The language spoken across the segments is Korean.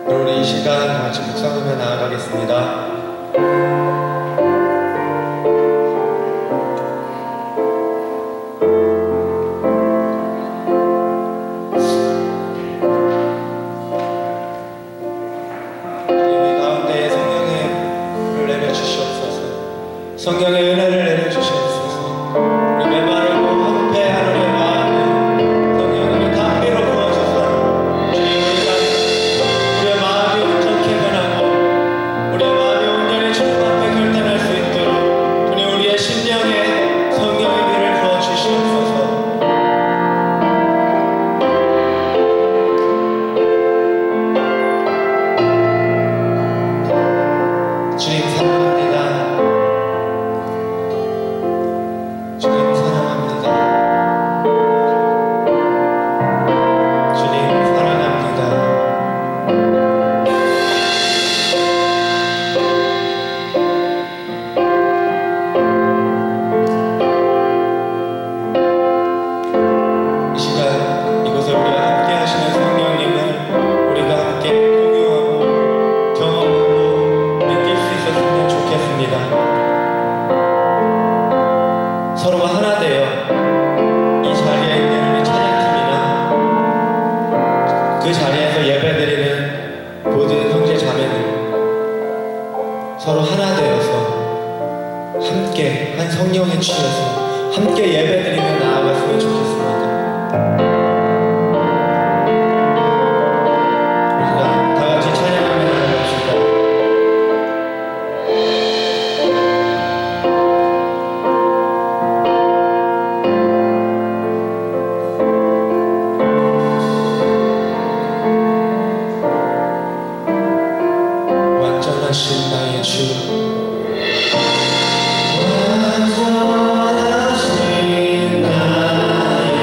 우리 이 시간 같이 묵상하며 나아가겠습니다. 성령의 은혜를 내려주시옵소서. 우리 메마르고 황폐한 우리의 마음을 성령님의 담비로 부어주소서. 우리의 마음이 온전케 변하고 우리의 마음이 온전히 주님 앞에 결단할 수 있도록 주님 우리의 심령에 성령의 비를 부어주시옵소서. 주님 사랑합니다. 서로가 하나 되어 이 자리에 있는 우리 찬양팀이나 그 자리에서 예배드리는 모든 형제 자매들 서로 하나 되어서 함께 한 성령에 취해서 함께 예배드리며 나아갔으면 좋겠습니다. 우리가 다 같이 찬양하며 나아갑시다. 완전하신 나의 주 완전하신 나의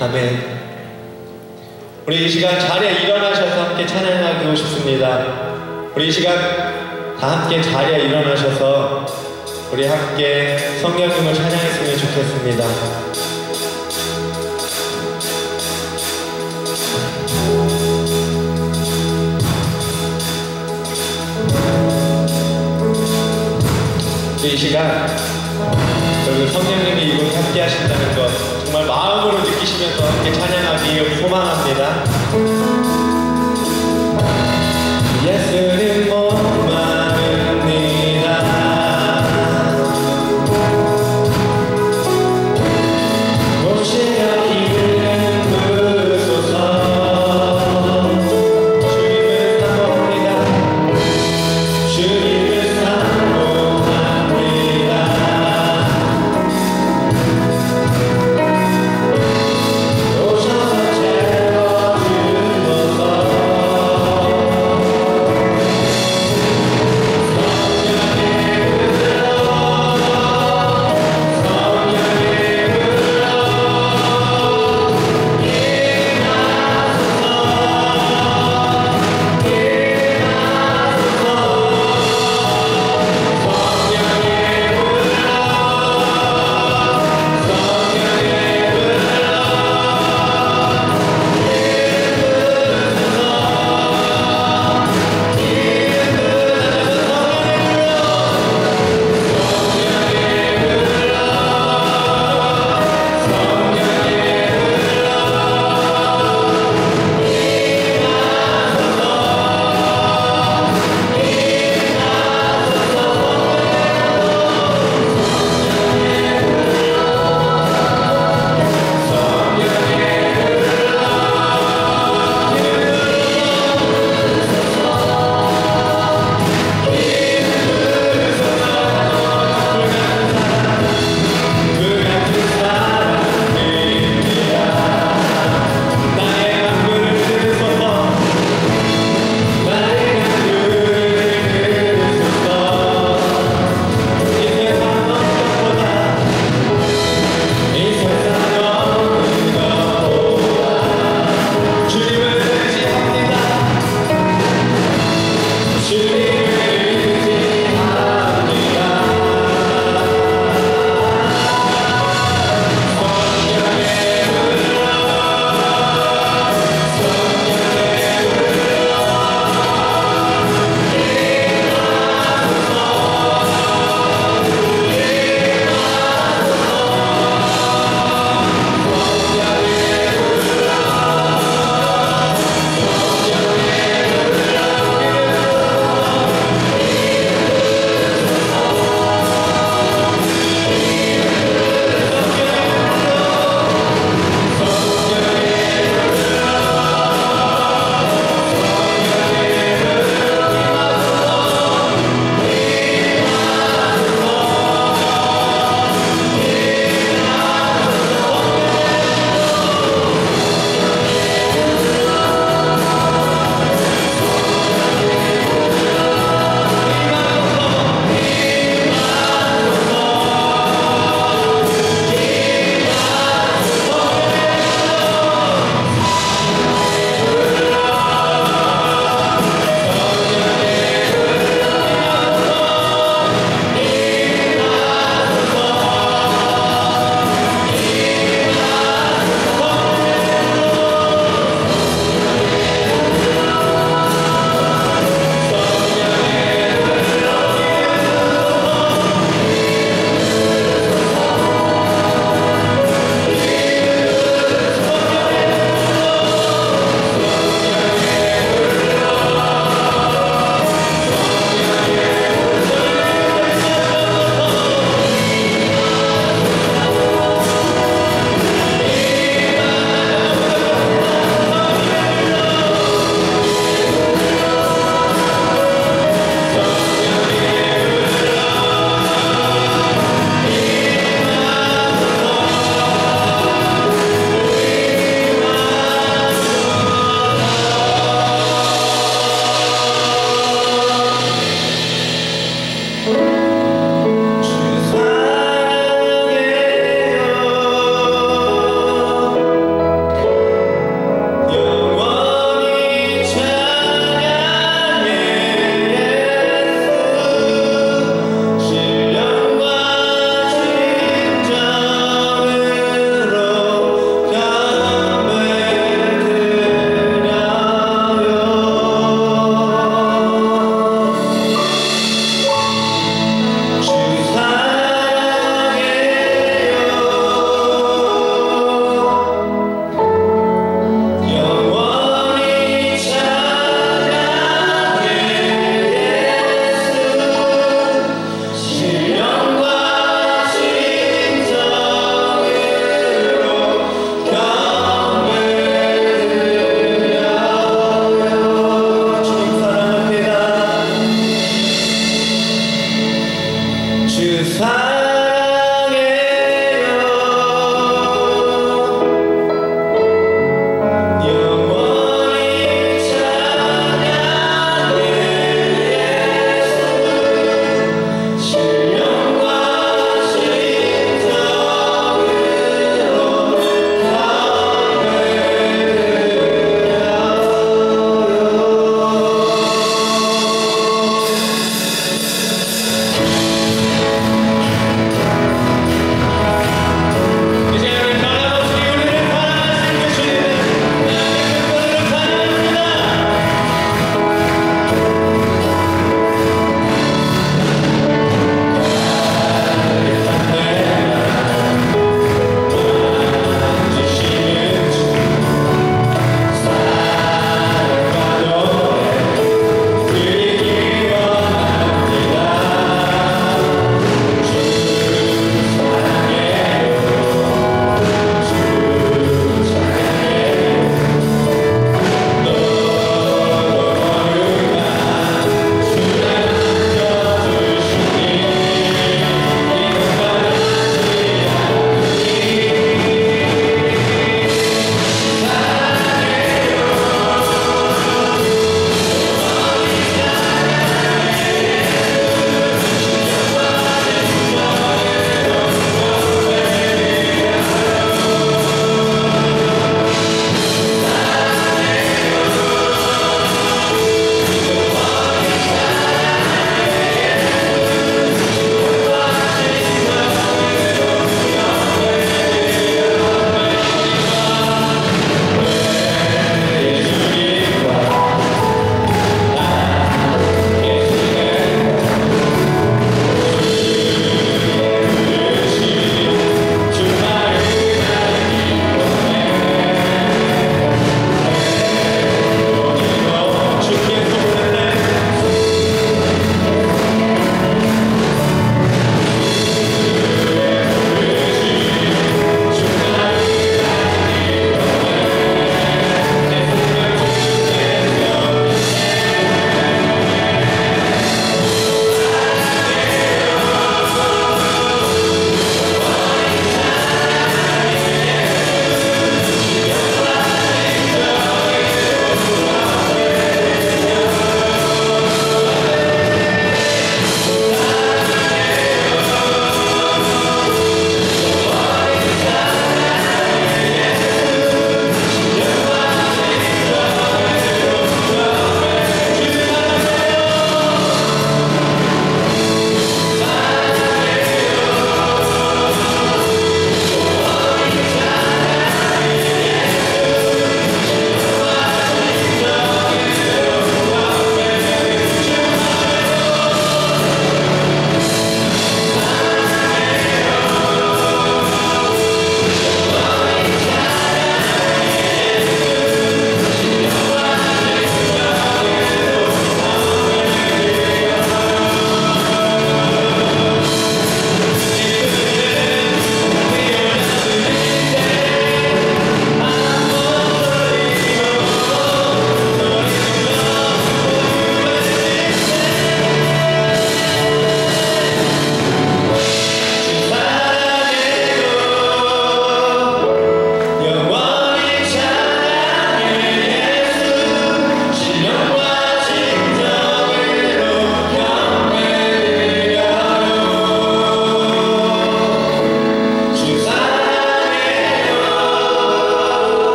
아멘. 우리 이 시간 자리에 일어나셔서 함께 찬양하고 싶습니다. 우리 이 시간 다 함께 자리에 일어나셔서 우리 함께 성령님을 찬양했으면 좋겠습니다. 이 시간 그리고 성령님이 이곳 함께 하신다는 것 정말 마음으로 느끼시면서 함께 찬양하기 소망합니다. 예수님 목마릅니다. 오시며 이름 부르소서. 주님을 사모합니다. 주님을 사모합니다. 오셔서 채워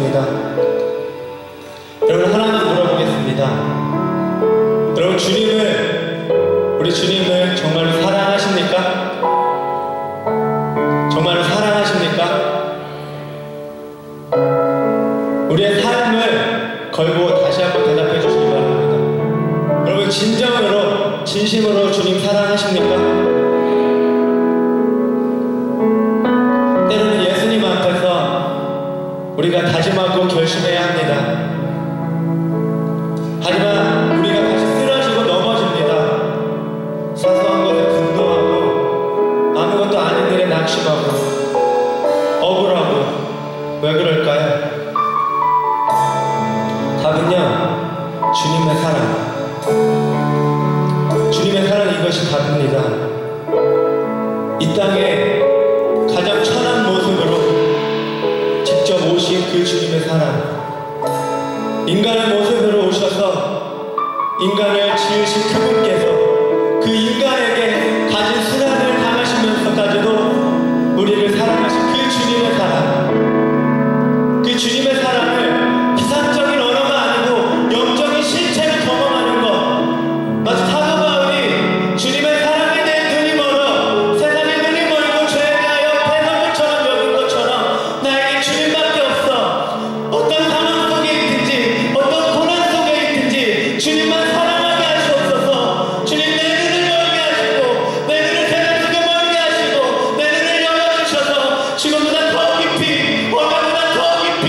하겠습니다. 여러분, 하나만 물어보겠습니다. 여러분, 우리 주님을 정말로 사랑하십니까? 정말로 사랑하십니까? 우리의 삶을 걸고 다시 한번 대답해 주시기 바랍니다. 여러분, 진심으로 주님 사랑하십니까? 때로는 예수님 앞에서 우리가 다짐하고 결심해야 합니다. 하지만 우리가 다시 쓰러지고 넘어집니다. 사소한 것에 분노하고 아무것도 아닌 일에 낙심하고 억울하고. 왜 그럴까요? 답은요, 주님의 사랑. 주님의 사랑, 이것이 답입니다. 이 땅에 가장 천한 모습으로 직접 오신 그 주님의 사랑, 인간의 모습으로 오셔서 인간을 지으신 그분께서 그 인간에게 가진 수단을 당하시면서까지도 우리를 사랑하신 그 주님의 사랑, 그 주님의 사랑을 피상적인 언어가 아니고 영적인 실체를 경험하는 것. 마치 사도 바울이 주님의 사랑에 대해 눈이 멀어 세상에 눈이 멀고 죄에 대하여 배설물처럼 여긴 것처럼 나에게 주님밖에 없어. 어떤 상황 속에 있든지 어떤 고난 속에 있든지 주님만 사랑하게 하시옵소서. 주님, 내 눈을 멀게 하시고 내 눈을 세상에게 멀게 하시고 내 눈을 열어주셔서 지금보다 더 깊이, 어제보다 더 깊이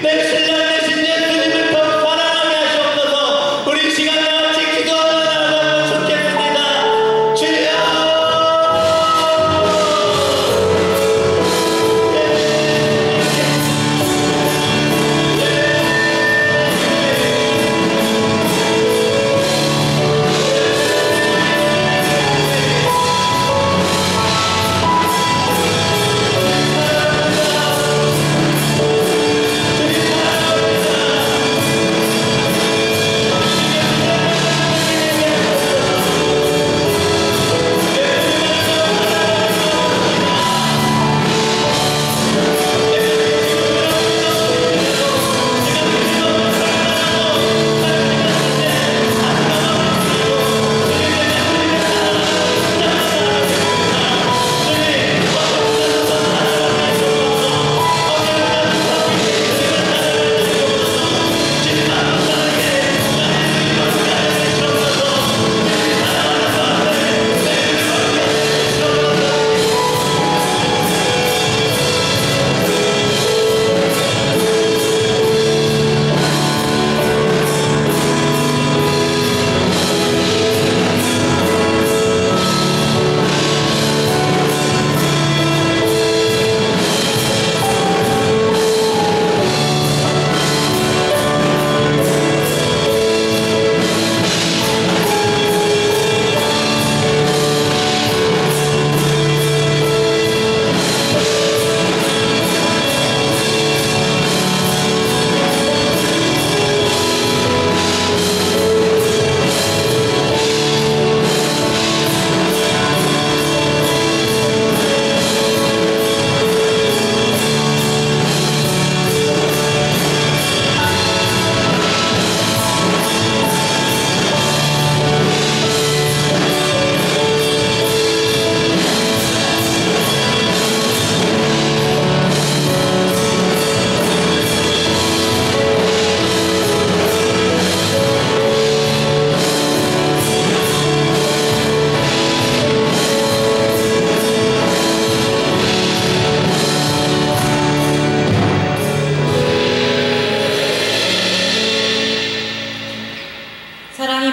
내 신랑 되신 예수님을 더 사랑하게 하시옵소서. 우리 시간에 같이 기도하며 나아가면 좋겠습니다. 주여!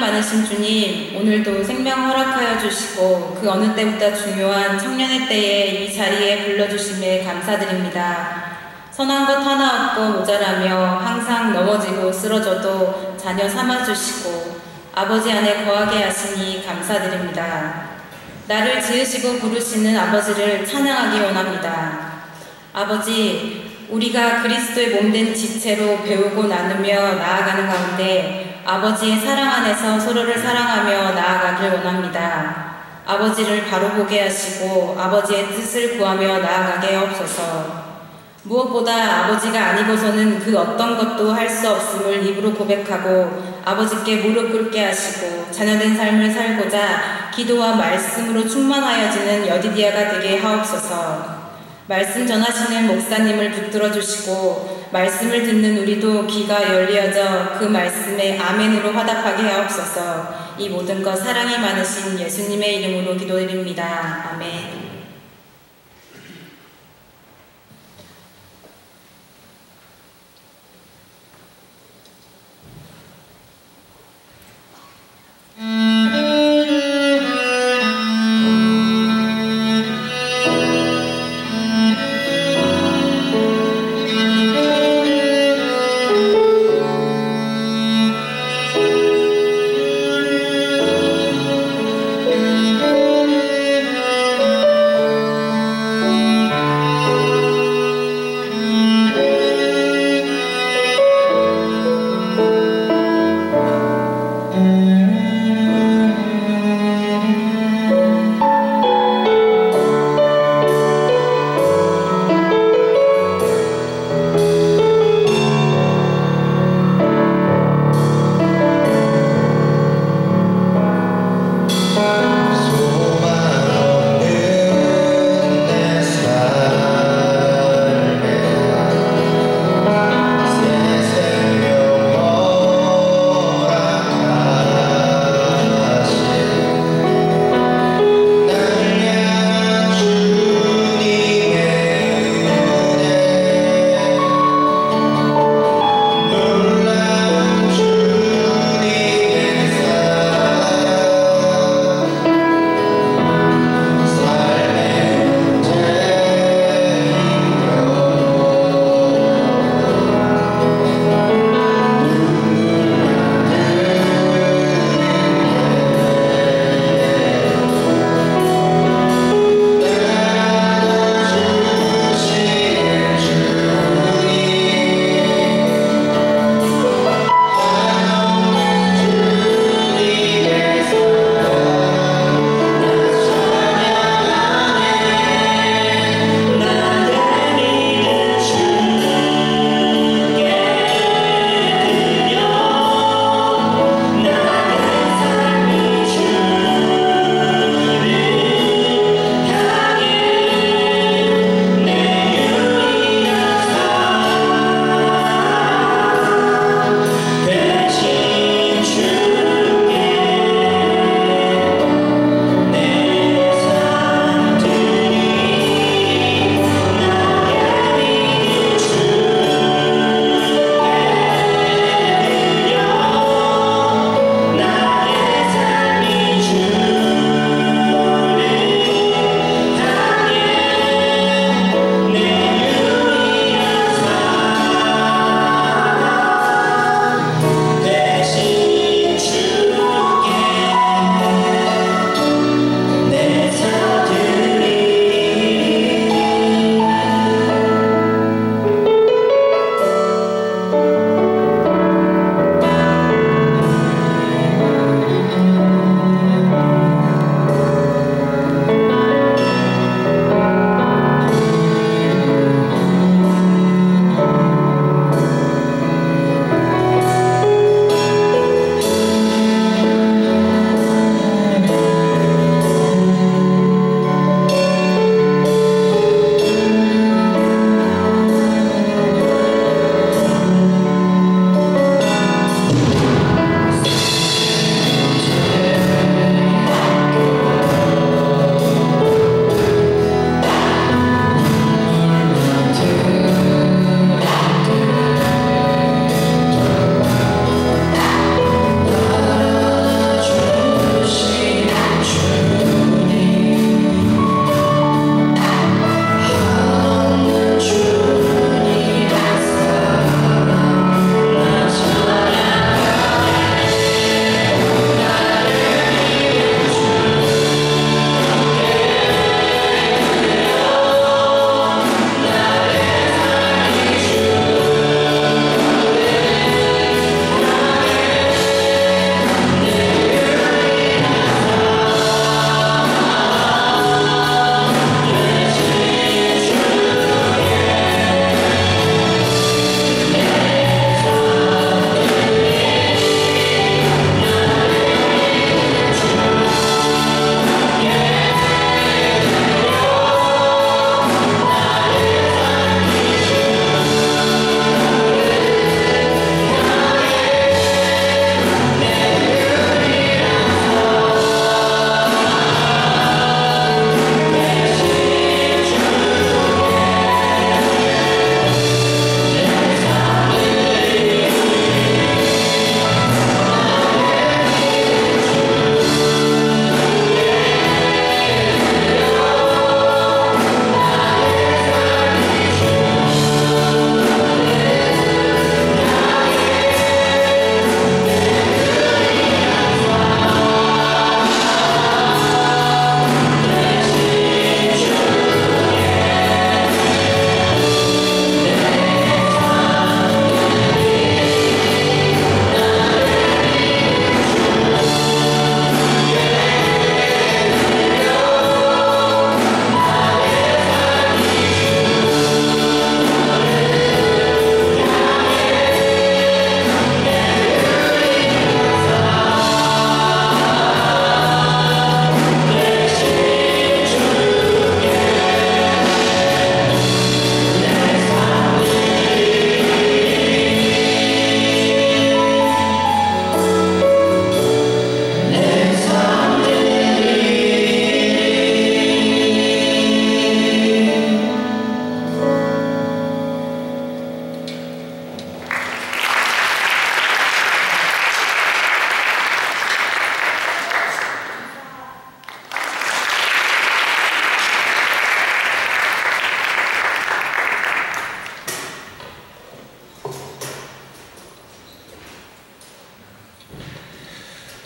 많으신 주님, 오늘도 생명 허락하여 주시고 그 어느 때보다 중요한 청년의 때에 이 자리에 불러주심에 감사드립니다. 선한 것 하나 없고 모자라며 항상 넘어지고 쓰러져도 자녀 삼아주시고 아버지 안에 거하게 하시니 감사드립니다. 나를 지으시고 부르시는 아버지를 찬양하기 원합니다. 아버지, 우리가 그리스도의 몸된 지체로 배우고 나누며 나아가는 가운데 아버지의 사랑 안에서 서로를 사랑하며 나아가길 원합니다. 아버지를 바로 보게 하시고 아버지의 뜻을 구하며 나아가게 하옵소서. 무엇보다 아버지가 아니고서는 그 어떤 것도 할 수 없음을 입으로 고백하고 아버지께 무릎 꿇게 하시고 자녀된 삶을 살고자 기도와 말씀으로 충만하여지는 여디디아가 되게 하옵소서. 말씀 전하시는 목사님을 붙들어 주시고 말씀을 듣는 우리도 귀가 열리어져 그 말씀에 아멘으로 화답하게 하옵소서. 이 모든 것 사랑이 많으신 예수님의 이름으로 기도드립니다. 아멘.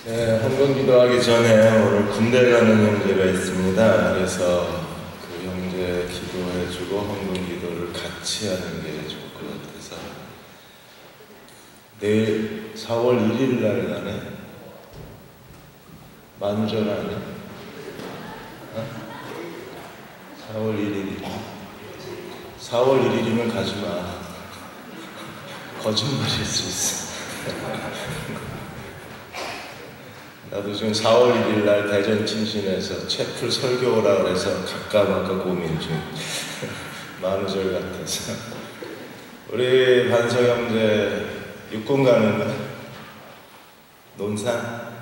네, 헌금 기도하기 전에 오늘 군대 가는 형제가 있습니다. 그래서 그 형제 기도해주고 헌금 기도를 같이 하는 게 좋을 것 같아서 내일 4월 1일 날 가네? 만우절 아니야? 4월 1일이야. 4월 1일이면 가지마. 거짓말일 수 있어. 나도 지금 4월 1일 날 대전 친신에서 채플 설교 오라 그래서 가까마까 고민 중. 만우절 같아서. 우리 반석 형제 육군 가는 거야? 논산?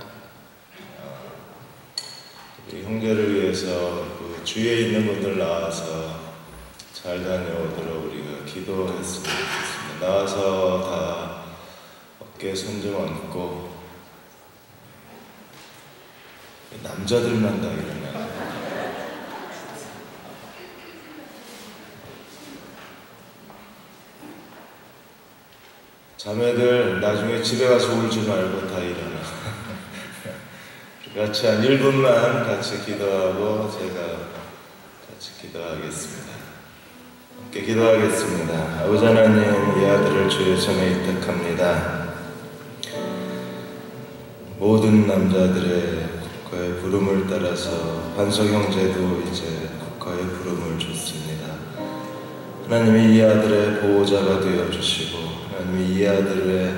우리 형제를 위해서 그 주위에 있는 분들 나와서 잘 다녀오도록 우리가 기도했으면 좋겠습니다. 나와서 다 어깨에 손 좀 얹고 남자들만 다 일어나. 자매들 나중에 집에 가서 울지 말고 다 일어나. 같이 한 1분만 같이 기도하고 제가 같이 기도하겠습니다. 함께 기도하겠습니다. 아버지 하나님, 이 아들을 주의 손에 위탁합니다. 모든 남자들의 국가의 부름을 따라서 반석 형제도 이제 국가의 부름을 줬습니다. 하나님이 이 아들의 보호자가 되어주시고 하나님이 이 아들의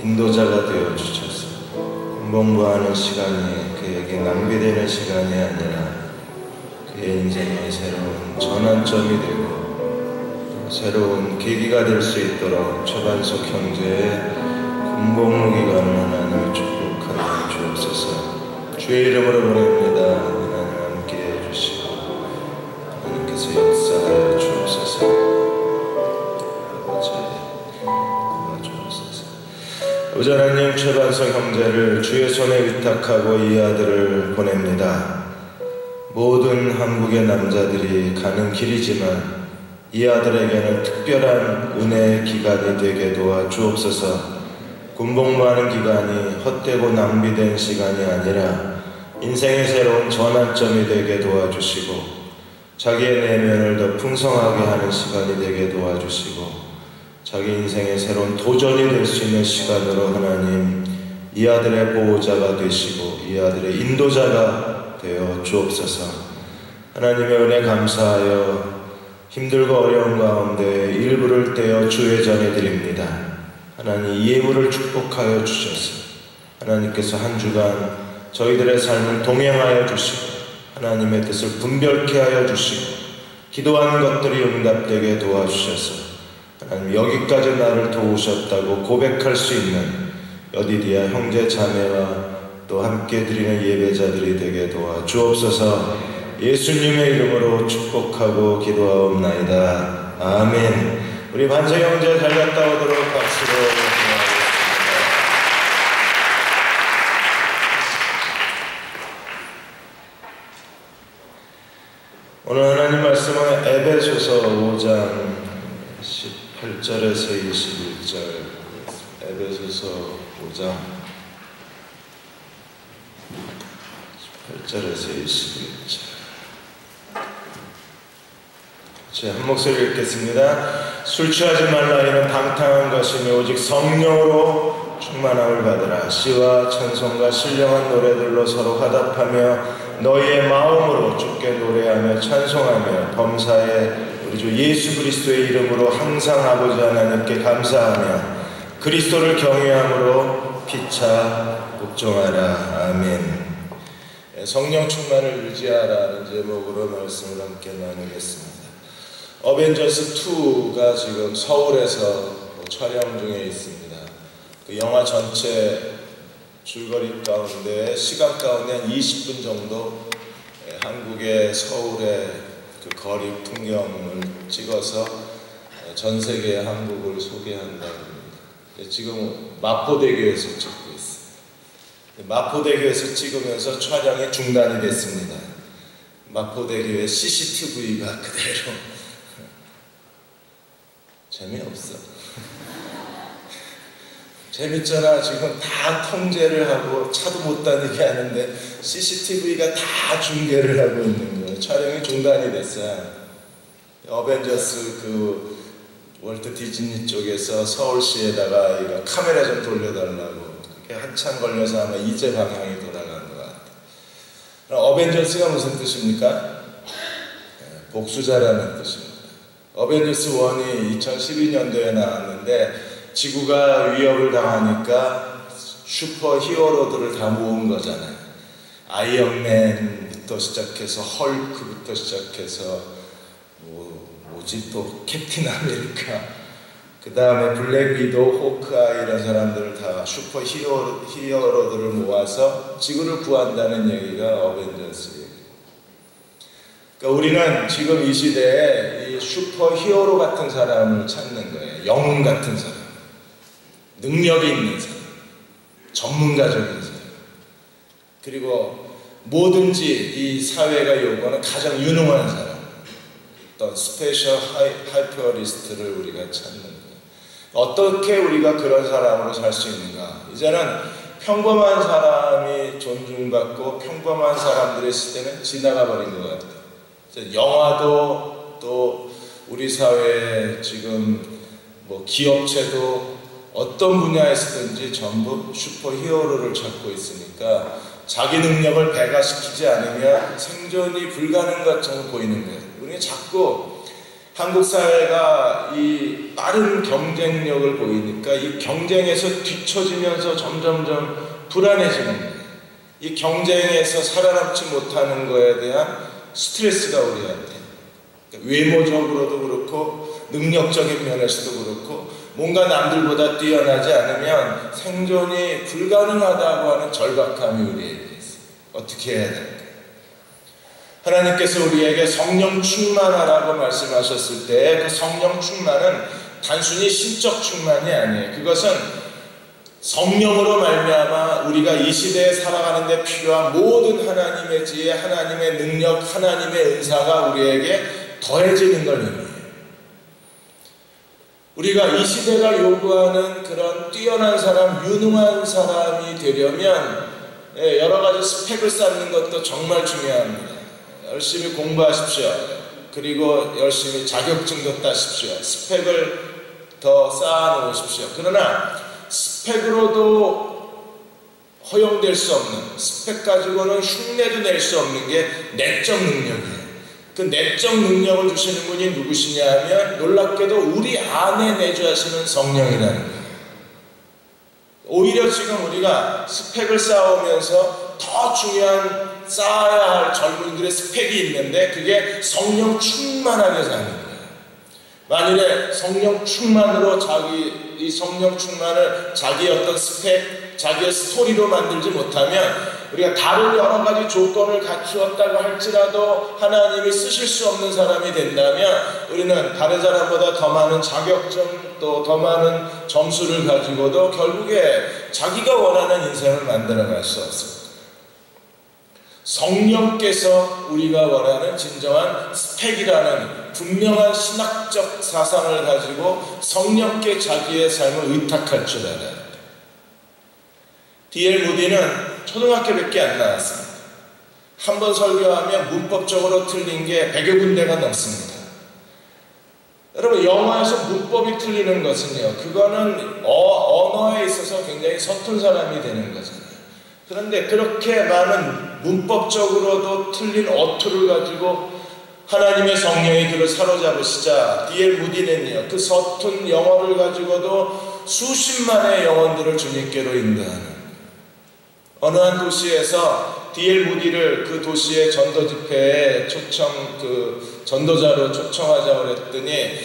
인도자가 되어주셔서 공부하는 시간이 그에게 낭비되는 시간이 아니라 그의 인생의 새로운 전환점이 되고 새로운 계기가 될 수 있도록 최반석 형제의 군복무 기간을 하나님을 축복하여 주옵소서. 주의 이름으로 보냅니다. 하나님 함께해 주시고 하나님께서 역사하여 주옵소서. 아버지 하나님, 최반석 형제를 주의 손에 위탁하고 이 아들을 보냅니다. 모든 한국의 남자들이 가는 길이지만 이 아들에게는 특별한 은혜의 기간이 되게 도와 주옵소서. 군복무하는 기간이 헛되고 낭비된 시간이 아니라 인생의 새로운 전환점이 되게 도와주시고 자기의 내면을 더 풍성하게 하는 시간이 되게 도와주시고 자기 인생의 새로운 도전이 될 수 있는 시간으로 하나님 이 아들의 보호자가 되시고 이 아들의 인도자가 되어 주옵소서. 하나님의 은혜 감사하여 힘들고 어려운 가운데 일부를 떼어 주의 전에 드립니다. 하나님 이 예물을 축복하여 주셔서 하나님께서 한 주간 저희들의 삶을 동행하여 주시고 하나님의 뜻을 분별케 하여 주시고 기도하는 것들이 응답되게 도와주셔서 하나님 여기까지 나를 도우셨다고 고백할 수 있는 여디디아 형제 자매와 또 함께 드리는 예배자들이 되게 도와 주옵소서. 예수님의 이름으로 축복하고 기도하옵나이다. 아멘. 우리 반석 형제 잘 갔다 오도록 박수로 기도하겠습니다. 오늘 하나님 말씀은 에베소서 5장 18절에서 21절, 에베소서 5장 18절에서 21절. 한 목소리 읽겠습니다. 술 취하지 말라. 이는 방탕한 것이며 오직 성령으로 충만함을 받으라. 시와 찬송과 신령한 노래들로 서로 화답하며 너희의 마음으로 주께 노래하며 찬송하며 범사에 우리 주 예수 그리스도의 이름으로 항상 아버지 하나님께 감사하며 그리스도를 경외함으로 피차 복종하라. 아멘. 성령 충만을 유지하라는 제목으로 말씀을 함께 나누겠습니다. 어벤져스 2가 지금 서울에서 촬영 중에 있습니다. 그 영화 전체 줄거리 가운데 시간 가운데 한 20분 정도 한국의 서울의 그 거리 풍경을 찍어서 전 세계 한국을 소개한다고 합니다. 지금 마포대교에서 찍고 있어요. 마포대교에서 찍으면서 촬영이 중단이 됐습니다. 마포대교의 CCTV가 그대로 재미없어. 재밌잖아. 지금 다 통제를 하고 차도 못 다니게 하는데 CCTV가 다 중계를 하고 있는 거예요. 촬영이 중단이 됐어요. 어벤져스 그 월트 디즈니 쪽에서 서울시에다가 이거 카메라 좀 돌려달라고 그게 한참 걸려서 아마 이제 방향이 돌아간 것 같아요. 어벤져스가 무슨 뜻입니까? 복수자라는 뜻입니다. 어벤져스 1이 2012년도에 나왔는데 지구가 위협을 당하니까 슈퍼 히어로들을 다 모은 거잖아요. 아이언맨부터 시작해서 헐크부터 시작해서 뭐지 또 캡틴 아메리카, 그 다음에 블랙 위도우, 호크아이 이런 사람들을 다 슈퍼 히어로들을 모아서 지구를 구한다는 얘기가 어벤져스 얘기. 그러니까 우리는 지금 이 시대에 이 슈퍼 히어로 같은 사람을 찾는 거예요. 영웅 같은 사람, 능력이 있는 사람, 전문가적인 사람, 그리고 뭐든지 이 사회가 요구하는 가장 유능한 사람, 어떤 스페셜 하이퍼리스트를 우리가 찾는 거예요. 어떻게 우리가 그런 사람으로 살 수 있는가? 이제는 평범한 사람이 존중받고 평범한 사람들의 시대는 지나가 버린 것 같아요. 영화도 또 우리 사회에 지금 뭐 기업체도 어떤 분야에서든지 전부 슈퍼 히어로를 찾고 있으니까 자기 능력을 배가시키지 않으면 생존이 불가능한 것처럼 보이는 거예요. 우리는 자꾸 한국 사회가 이 빠른 경쟁력을 보이니까 이 경쟁에서 뒤처지면서 점점점 불안해지는 거예요. 이 경쟁에서 살아남지 못하는 거에 대한 스트레스가 우리한테, 그러니까 외모적으로도 그렇고 능력적인 면에서도 그렇고 뭔가 남들보다 뛰어나지 않으면 생존이 불가능하다고 하는 절박함이 우리에게 있어요. 어떻게 해야 될까? 하나님께서 우리에게 성령 충만하라고 말씀하셨을 때 그 성령 충만은 단순히 신적 충만이 아니에요. 그것은 성령으로 말미암아 우리가 이 시대에 살아가는 데 필요한 모든 하나님의 지혜, 하나님의 능력, 하나님의 은사가 우리에게 더해지는 걸 의미해요. 우리가 이 시대가 요구하는 그런 뛰어난 사람, 유능한 사람이 되려면 여러 가지 스펙을 쌓는 것도 정말 중요합니다. 열심히 공부하십시오. 그리고 열심히 자격증도 따십시오. 스펙을 더 쌓아 놓으십시오. 그러나 스펙으로도 허용될 수 없는, 스펙 가지고는 흉내도 낼 수 없는 게 내적 능력이에요. 그 내적 능력을 주시는 분이 누구시냐 하면 놀랍게도 우리 안에 내주하시는 성령이라는 거예요. 오히려 지금 우리가 스펙을 쌓으면서 더 중요한 쌓아야 할 젊은이들의 스펙이 있는데 그게 성령 충만하게 사는 거예요. 만일에 성령 충만으로 이 성령 충만을 자기의 어떤 스펙, 자기의 스토리로 만들지 못하면 우리가 다른 여러 가지 조건을 갖추었다고 할지라도 하나님이 쓰실 수 없는 사람이 된다면 우리는 다른 사람보다 더 많은 자격증 또 더 많은 점수를 가지고도 결국에 자기가 원하는 인생을 만들어갈 수 없습니다. 성령께서 우리가 원하는 진정한 스펙이라는 분명한 신학적 사상을 가지고 성령께 자기의 삶을 의탁할 줄 알아야 합니다. D.L. 무디는 초등학교밖에 안 나왔습니다. 한 번 설교하면 문법적으로 틀린 게 100여 군데가 넘습니다. 여러분, 영어에서 문법이 틀리는 것은요, 그거는 언어에 있어서 굉장히 서툰 사람이 되는 거잖아요. 그런데 그렇게 많은 문법적으로도 틀린 어투를 가지고 하나님의 성령이 그를 사로잡으시자 D.L. 무디는요, 그 서툰 영어를 가지고도 수십만의 영혼들을 주님께로 인도하는, 어느 한 도시에서 D.L. 무디를 그 도시의 전도 집회에 전도자로 초청하자고 했더니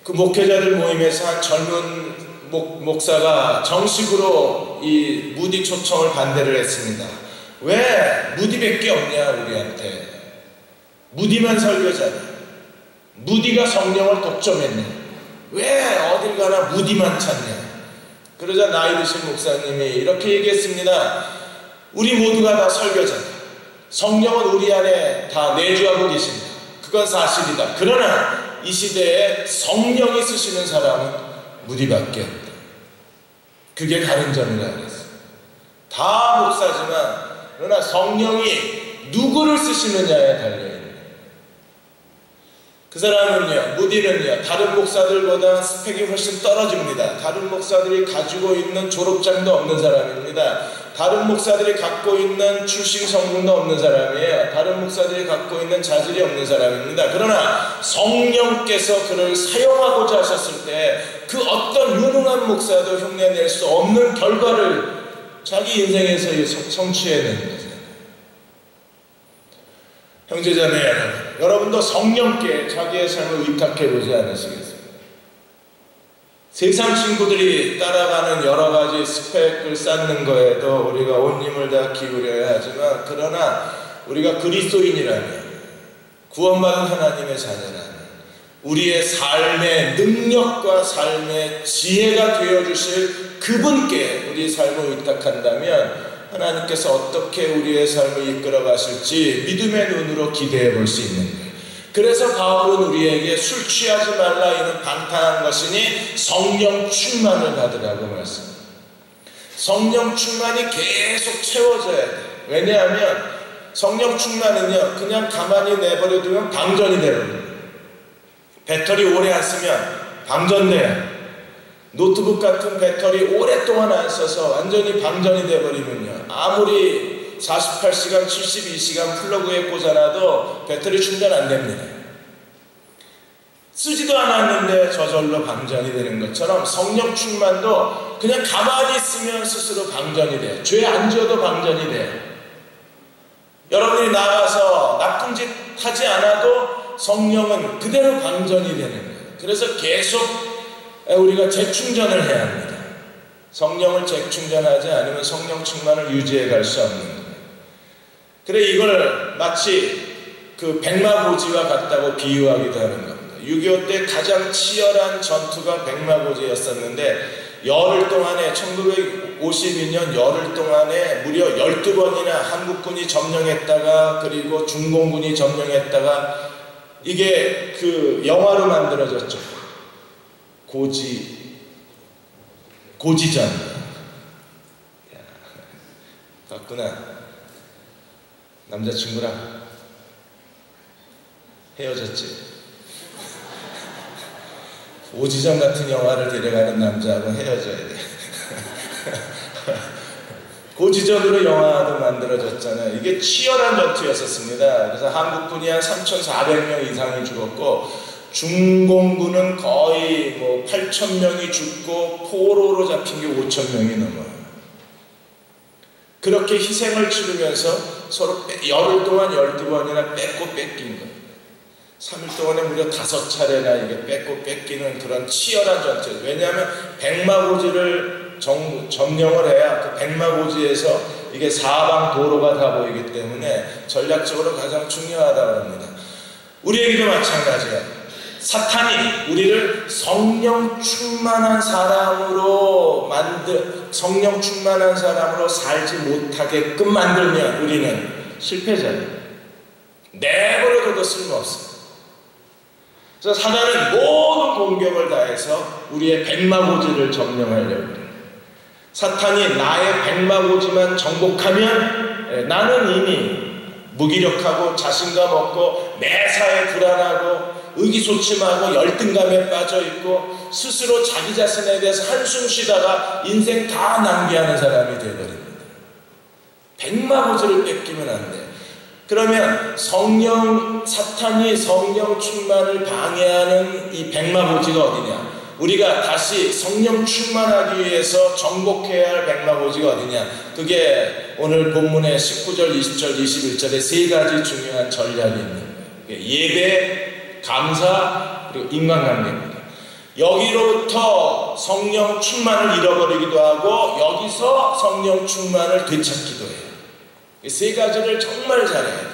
그 목회자들 모임에서 한 젊은 목사가 정식으로 이 무디 초청을 반대를 했습니다. 왜 무디밖에 없냐 우리한테. 무디만 설교자냐. 무디가 성령을 독점했냐. 왜 어딜 가나 무디만 찾냐. 그러자 나이 드신 목사님이 이렇게 얘기했습니다. 우리 모두가 다 설교자다. 성령은 우리 안에 다 내주하고 계십니다. 그건 사실이다. 그러나 이 시대에 성령이 쓰시는 사람은 무디밖에 없다. 그게 다른 점이라 그랬어요. 다 목사지만 그러나 성령이 누구를 쓰시느냐에 달려있는, 그 사람은요, 무디는요, 다른 목사들보다 스펙이 훨씬 떨어집니다. 다른 목사들이 가지고 있는 졸업장도 없는 사람입니다. 다른 목사들이 갖고 있는 출신 성분도 없는 사람이에요. 다른 목사들이 갖고 있는 자질이 없는 사람입니다. 그러나 성령께서 그를 사용하고자 하셨을 때 그 어떤 유능한 목사도 흉내낼 수 없는 결과를 자기 인생에서 성취해내는 거죠. 형제자매 여러분, 여러분도 성령께 자기의 삶을 의탁해보지 않으시겠습니까? 세상 친구들이 따라가는 여러 가지 스펙을 쌓는 거에도 우리가 온 힘을 다 기울여야 하지만, 그러나 우리가 그리스도인이라면, 구원받은 하나님의 자녀라면 우리의 삶의 능력과 삶의 지혜가 되어주실 그분께 우리 삶을 의탁한다면 하나님께서 어떻게 우리의 삶을 이끌어 가실지 믿음의 눈으로 기대해 볼 수 있는 거예요. 그래서 바울은 우리에게 술 취하지 말라 이는 방탕한 것이니 성령 충만을 받으라고 말씀합니다. 성령 충만이 계속 채워져야 돼요. 왜냐하면 성령 충만은요, 그냥 가만히 내버려 두면 방전이 되거든요. 배터리 오래 안 쓰면 방전돼요. 노트북 같은 배터리 오랫동안 안 써서 완전히 방전이 돼버리면요, 아무리 48시간 72시간 플러그에 꽂아놔도 배터리 충전 안 됩니다. 쓰지도 않았는데 저절로 방전이 되는 것처럼 성령 충만도 그냥 가만히 있으면 스스로 방전이 돼요. 죄 안 지어도 방전이 돼요. 여러분이 나가서 나쁜 짓 하지 않아도 성령은 그대로 방전이 되는 거예요. 그래서 계속 우리가 재충전을 해야 합니다. 성령을 재충전하지 않으면 성령 충만을 유지해 갈 수 없는 거예요. 그래, 이걸 마치 그 백마고지와 같다고 비유하기도 하는 겁니다. 6.25 때 가장 치열한 전투가 백마고지였었는데, 열흘 동안에 1952년 열흘 동안에 무려 12번이나 한국군이 점령했다가 그리고 중공군이 점령했다가, 이게 그 영화로 만들어졌죠. 고지전. 봤구나. 남자친구랑 헤어졌지. 고지전 같은 영화를 데려가는 남자하고 헤어져야 돼. 고지전으로 영화도 만들어졌잖아요. 이게 치열한 전투였었습니다. 그래서 한국군이 한 3,400명 이상이 죽었고, 중공군은 거의 뭐 8,000명이 죽고 포로로 잡힌 게 5,000명이 넘어요. 그렇게 희생을 치르면서 서로 열흘 동안 12번이나 뺏고 뺏긴 거예요. 3일 동안에 무려 5차례나 이게 뺏고 뺏기는 그런 치열한 전투예요. 왜냐하면 백마고지를 점령을 해야 그 백마고지에서 이게 사방 도로가 다 보이기 때문에 전략적으로 가장 중요하다고 합니다. 우리에게도 마찬가지예요. 사탄이 우리를 성령 충만한 사람으로 살지 못하게끔 만들면 우리는 실패자예요. 내버려둬도 쓸모없어요. 그래서 사단은 모든 공격을 다해서 우리의 백마고지를 점령하려고 해요. 사탄이 나의 백마고지만 정복하면 나는 이미 무기력하고 자신감 없고 매사에 불안하고 의기소침하고 열등감에 빠져있고 스스로 자기 자신에 대해서 한숨 쉬다가 인생 다 낭비하는 사람이 되어버립니다. 백마고지를 뺏기면 안 돼요. 그러면 사탄이 성령 충만을 방해하는 이 백마고지가 어디냐? 우리가 다시 성령 충만하기 위해서 정복해야 할 백마고지가 어디냐? 그게 오늘 본문의 19절, 20절, 21절에 세 가지 중요한 전략이 있는 거예요. 예배, 감사, 그리고 인간관계입니다. 여기로부터 성령 충만을 잃어버리기도 하고 여기서 성령 충만을 되찾기도 해요. 이 세 가지를 정말 잘해야 돼요.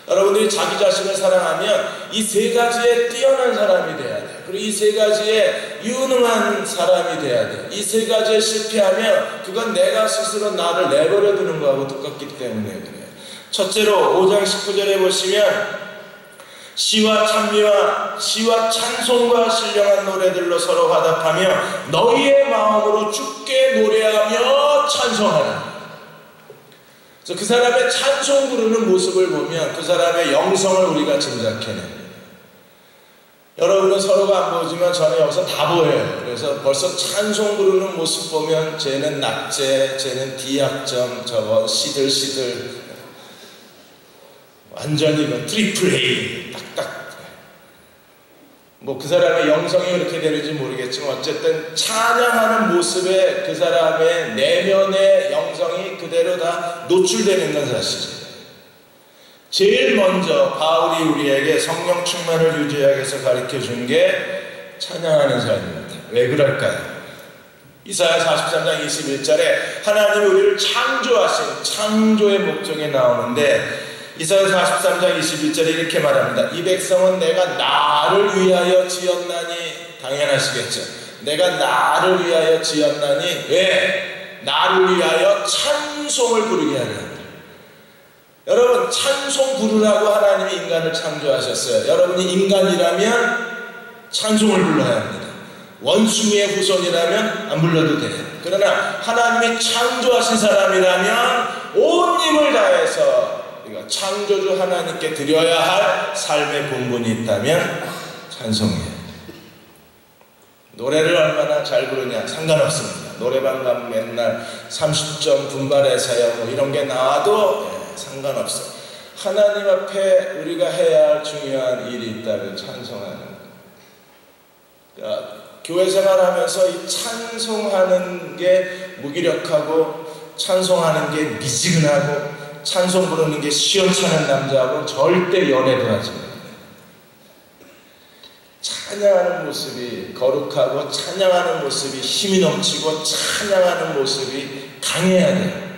여러분들이 자기 자신을 사랑하면 이 세 가지에 뛰어난 사람이 돼야 돼요. 그리고 이 세 가지에 유능한 사람이 돼야 돼요. 이 세 가지에 실패하면 그건 내가 스스로 나를 내버려 두는 거하고 똑같기 때문에 그래요. 첫째로 5장 19절에 보시면 시와 찬송과 신령한 노래들로 서로 화답하며 너희의 마음으로 주께 노래하라 찬송하는. 그래서 그 사람의 찬송 부르는 모습을 보면 그 사람의 영성을 우리가 짐작해냅니다. 여러분은 서로가 안 보지만 저는 여기서 다 보여요. 그래서 벌써 찬송 부르는 모습 보면 쟤는 낙제, 쟤는 D학점, 저거 시들시들, 완전히 그 트리플 A 딱딱. 뭐 그 사람의 영성이 그렇게 되는지 모르겠지만 어쨌든 찬양하는 모습에 그 사람의 내면의 영성이 그대로 다 노출되는 건 사실이에요. 제일 먼저 바울이 우리에게 성령 충만을 유지하기 위해서 가르쳐준 게 찬양하는 삶입니다. 왜 그럴까요? 이사야 43장 21절에 하나님이 우리를 창조하신 창조의 목적에 나오는데 이사야 43장 21절에 이렇게 말합니다. 이 백성은 내가 나를 위하여 지었나니, 당연하시겠죠. 내가 나를 위하여 지었나니, 왜? 나를 위하여 찬송을 부르게 하냐. 여러분, 찬송 부르라고 하나님이 인간을 창조하셨어요. 여러분이 인간이라면 찬송을 불러야 합니다. 원숭이의 후손이라면 안 불러도 돼요. 그러나 하나님이 창조하신 사람이라면 온 힘을 다해서 창조주 하나님께 드려야 할 삶의 본분이 있다면 찬송이에요. 노래를 얼마나 잘 부르냐 상관없습니다. 노래방 가면 맨날 30점 분발의 사역 뭐 이런 게 나와도 상관없어요. 하나님 앞에 우리가 해야 할 중요한 일이 있다면 찬송하는 거예요. 그러니까 교회 생활하면서 이 찬송하는 게 무기력하고 찬송하는 게 미지근하고 찬송 부르는 게 시원찮은 남자하고는 절대 연애도 하지 마요. 찬양하는 모습이 거룩하고 찬양하는 모습이 힘이 넘치고 찬양하는 모습이 강해야 돼요.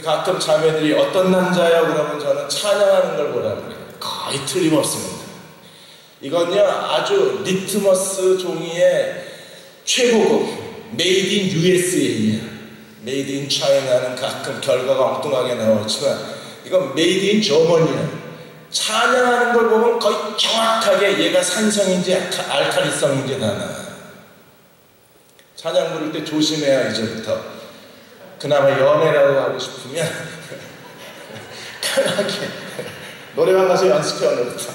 가끔 자매들이 어떤 남자야 그러면 저는 찬양하는 걸 보라고 그래요. 거의 틀림없습니다. 이건요 아주 리트머스 종이의 최고급 메이드 인 USA야. 메이드 인 차이나는 가끔 결과가 엉뚱하게 나오지만 이건 메이드 인 저머니야. 찬양하는 걸 보면 거의 정확하게 얘가 산성인지 알칼리성인지 다 나와. 찬양 부를 때 조심해야 이제부터. 그나마 연애라고 하고 싶으면 강하게 노래방 가서 연습해. 오늘부터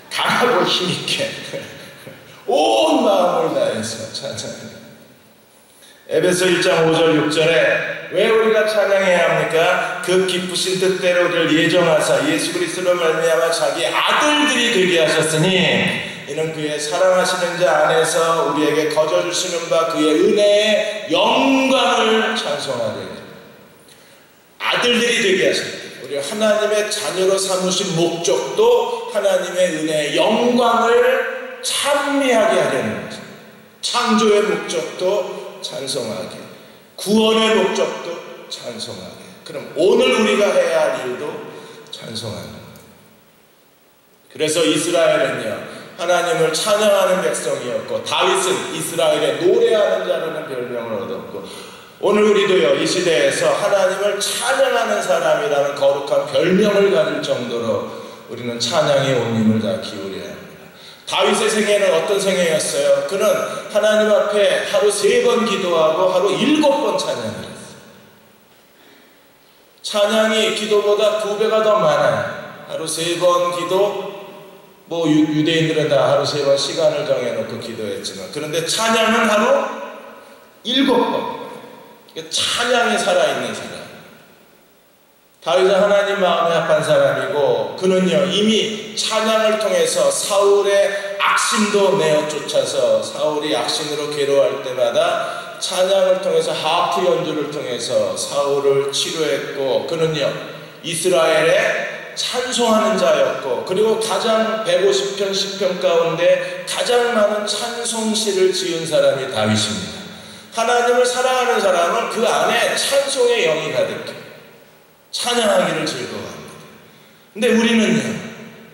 강하고 힘있게 온 마음을 다해서 찬양해. 에베소 1장 5절 6절에 왜 우리가 찬양해야 합니까? 그 기쁘신 뜻대로 우리를 예정하사 예수 그리스도로 말미암아 자기 아들들이 되게 하셨으니 이는 그의 사랑하시는 자 안에서 우리에게 거저 주시는 바 그의 은혜의 영광을 찬송하리라. 아들들이 되게 하셨다. 우리 하나님의 자녀로 삼으신 목적도 하나님의 은혜의 영광을 찬미하게 하려는 거죠. 창조의 목적도 찬송하게, 구원의 목적도 찬송하게. 그럼 오늘 우리가 해야 할 일도 찬송하는 거예요. 그래서 이스라엘은요 하나님을 찬양하는 백성이었고 다윗은 이스라엘의 노래하는 자라는 별명을 얻었고 오늘 우리도요 이 시대에서 하나님을 찬양하는 사람이라는 거룩한 별명을 가질 정도로 우리는 찬양에 온 힘을 다 기울여야 합니다. 다윗의 생애는 어떤 생애였어요? 그는 하나님 앞에 하루 3번 기도하고 하루 7번 찬양을 했어요. 찬양이 기도보다 2배가 더 많아요. 하루 3번 기도, 뭐 유대인들은 다 하루 3번 시간을 정해놓고 기도했지만 그런데 찬양은 하루 7번. 찬양에 살아있는 사람. 다윗은 하나님 마음에 합한 사람이고 그는요 이미 찬양을 통해서 사울의 악심도 내어 쫓아서 사울이 악심으로 괴로워할 때마다 찬양을 통해서 하프 연주를 통해서 사울을 치료했고 그는요 이스라엘의 찬송하는 자였고 그리고 가장 150편 10편 가운데 가장 많은 찬송시를 지은 사람이 다윗입니다. 하나님을 사랑하는 사람은 그 안에 찬송의 영이 가득해요. 찬양하기를 즐거워합니다. 근데 우리는요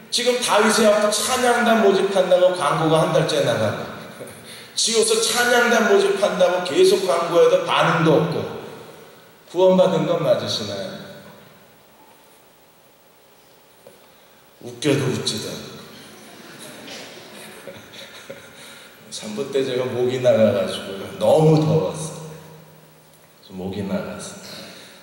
지금 다윗의 앞에 찬양단 모집한다고 광고가 한 달째 나가고 지어서 찬양단 모집한다고 계속 광고해도 반응도 없고 구원받은 건 맞으시나요? 웃겨도 웃지도 않고 3부 때 제가 목이 나가가지고 너무 더웠어요. 나가서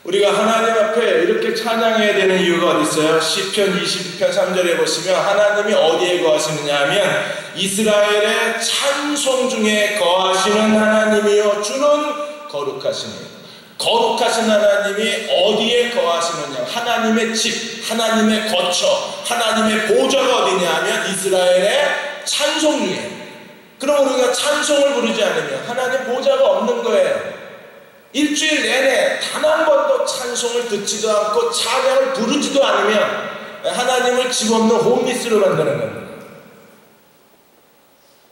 우리가 하나님 앞에 이렇게 찬양해야 되는 이유가 어디 있어요? 시편 22편 3절에 보시면 하나님이 어디에 거하시느냐 하면 이스라엘의 찬송 중에 거하시는 하나님이요 주는 거룩하시니. 거룩하신 하나님이 어디에 거하시느냐? 하나님의 집, 하나님의 거처, 하나님의 보좌가 어디냐 하면 이스라엘의 찬송 중에. 그럼 우리가 찬송을 부르지 않으면 하나님 보좌가 없는 거예요. 일주일 내내 단 한 번도 찬송을 듣지도 않고 찬양을 부르지도 않으면 하나님을 집 없는 홈리스로 만드는 겁니다.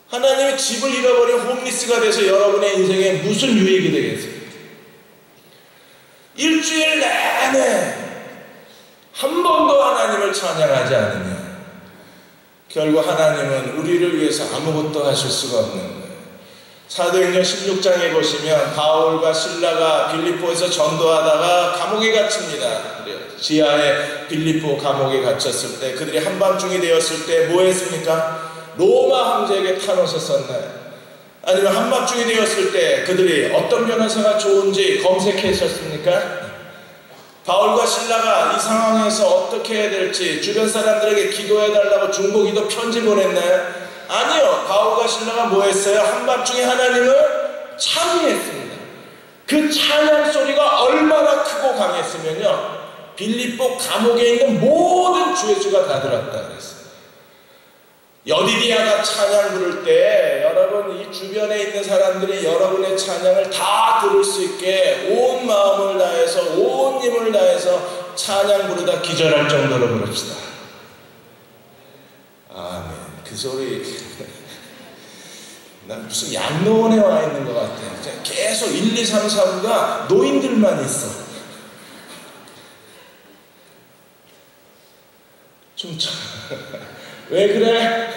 하나님이 집을 잃어버린 홈리스가 돼서 여러분의 인생에 무슨 유익이 되겠어요? 일주일 내내 한 번도 하나님을 찬양하지 않으면 결국 하나님은 우리를 위해서 아무것도 하실 수가 없는 거예요. 사도행전 16장에 보시면 바울과 실라가 빌립보에서 전도하다가 감옥에 갇힙니다. 지하에 빌립보 감옥에 갇혔을 때 그들이 한밤중이 되었을 때 뭐 했습니까? 로마 황제에게 탄원서 썼나요? 아니면 한밤중이 되었을 때 그들이 어떤 변호사가 좋은지 검색했었습니까? 바울과 실라가 이 상황에서 어떻게 해야 될지 주변 사람들에게 기도해달라고 중보기도 편지 보냈나요? 아니요. 바울과 실라가 뭐 했어요? 한밤중에 하나님을 찬양했습니다. 그 찬양 소리가 얼마나 크고 강했으면요 빌립보 감옥에 있는 모든 주의 수가 다 들었다 그랬어요. 여디디아가 찬양 부를 때 여러분 이 주변에 있는 사람들이 여러분의 찬양을 다 들을 수 있게 온 마음을 다해서 온 힘을 다해서 찬양 부르다 기절할 정도로 부릅시다. 아멘. 그 소리 난 무슨 양로원에 와 있는 것 같아요. 계속 1, 2, 3, 4부가 노인들만 있어. 좀 왜 그래?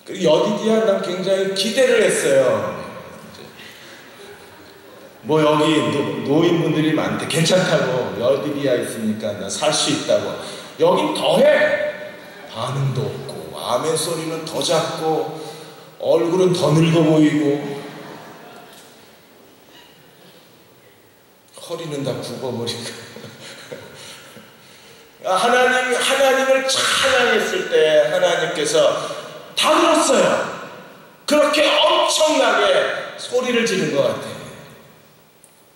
여디디아 난 굉장히 기대를 했어요. 뭐 여기 노인분들이 많대. 괜찮다고. 여디디아 있으니까 나 살 수 있다고. 여긴 더해. 반응도 없고 아멘 소리는 더 작고 얼굴은 더 늙어 보이고 허리는 다 굽어버리고 하나님을 찬양했을 때 하나님께서 다 들었어요. 그렇게 엄청나게 소리를 지른 것 같아요.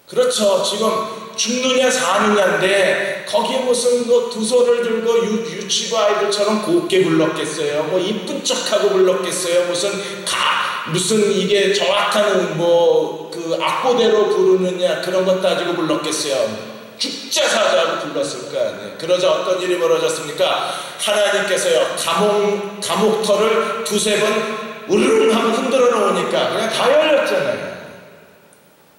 그렇죠. 지금 죽느냐 사느냐인데 거기에 무슨 두 손을 들고 유치부 아이들처럼 곱게 불렀겠어요? 뭐 이쁜 척하고 불렀겠어요? 무슨 이게 정확한 그 악보대로 부르느냐 그런 것 따지고 불렀겠어요? 죽자 사자하고 불렀을 거 아니에요. 그러자 어떤 일이 벌어졌습니까? 하나님께서요 감옥터를 두세 번 으르릉 하고 흔들어 놓으니까 그냥 다 열렸잖아요.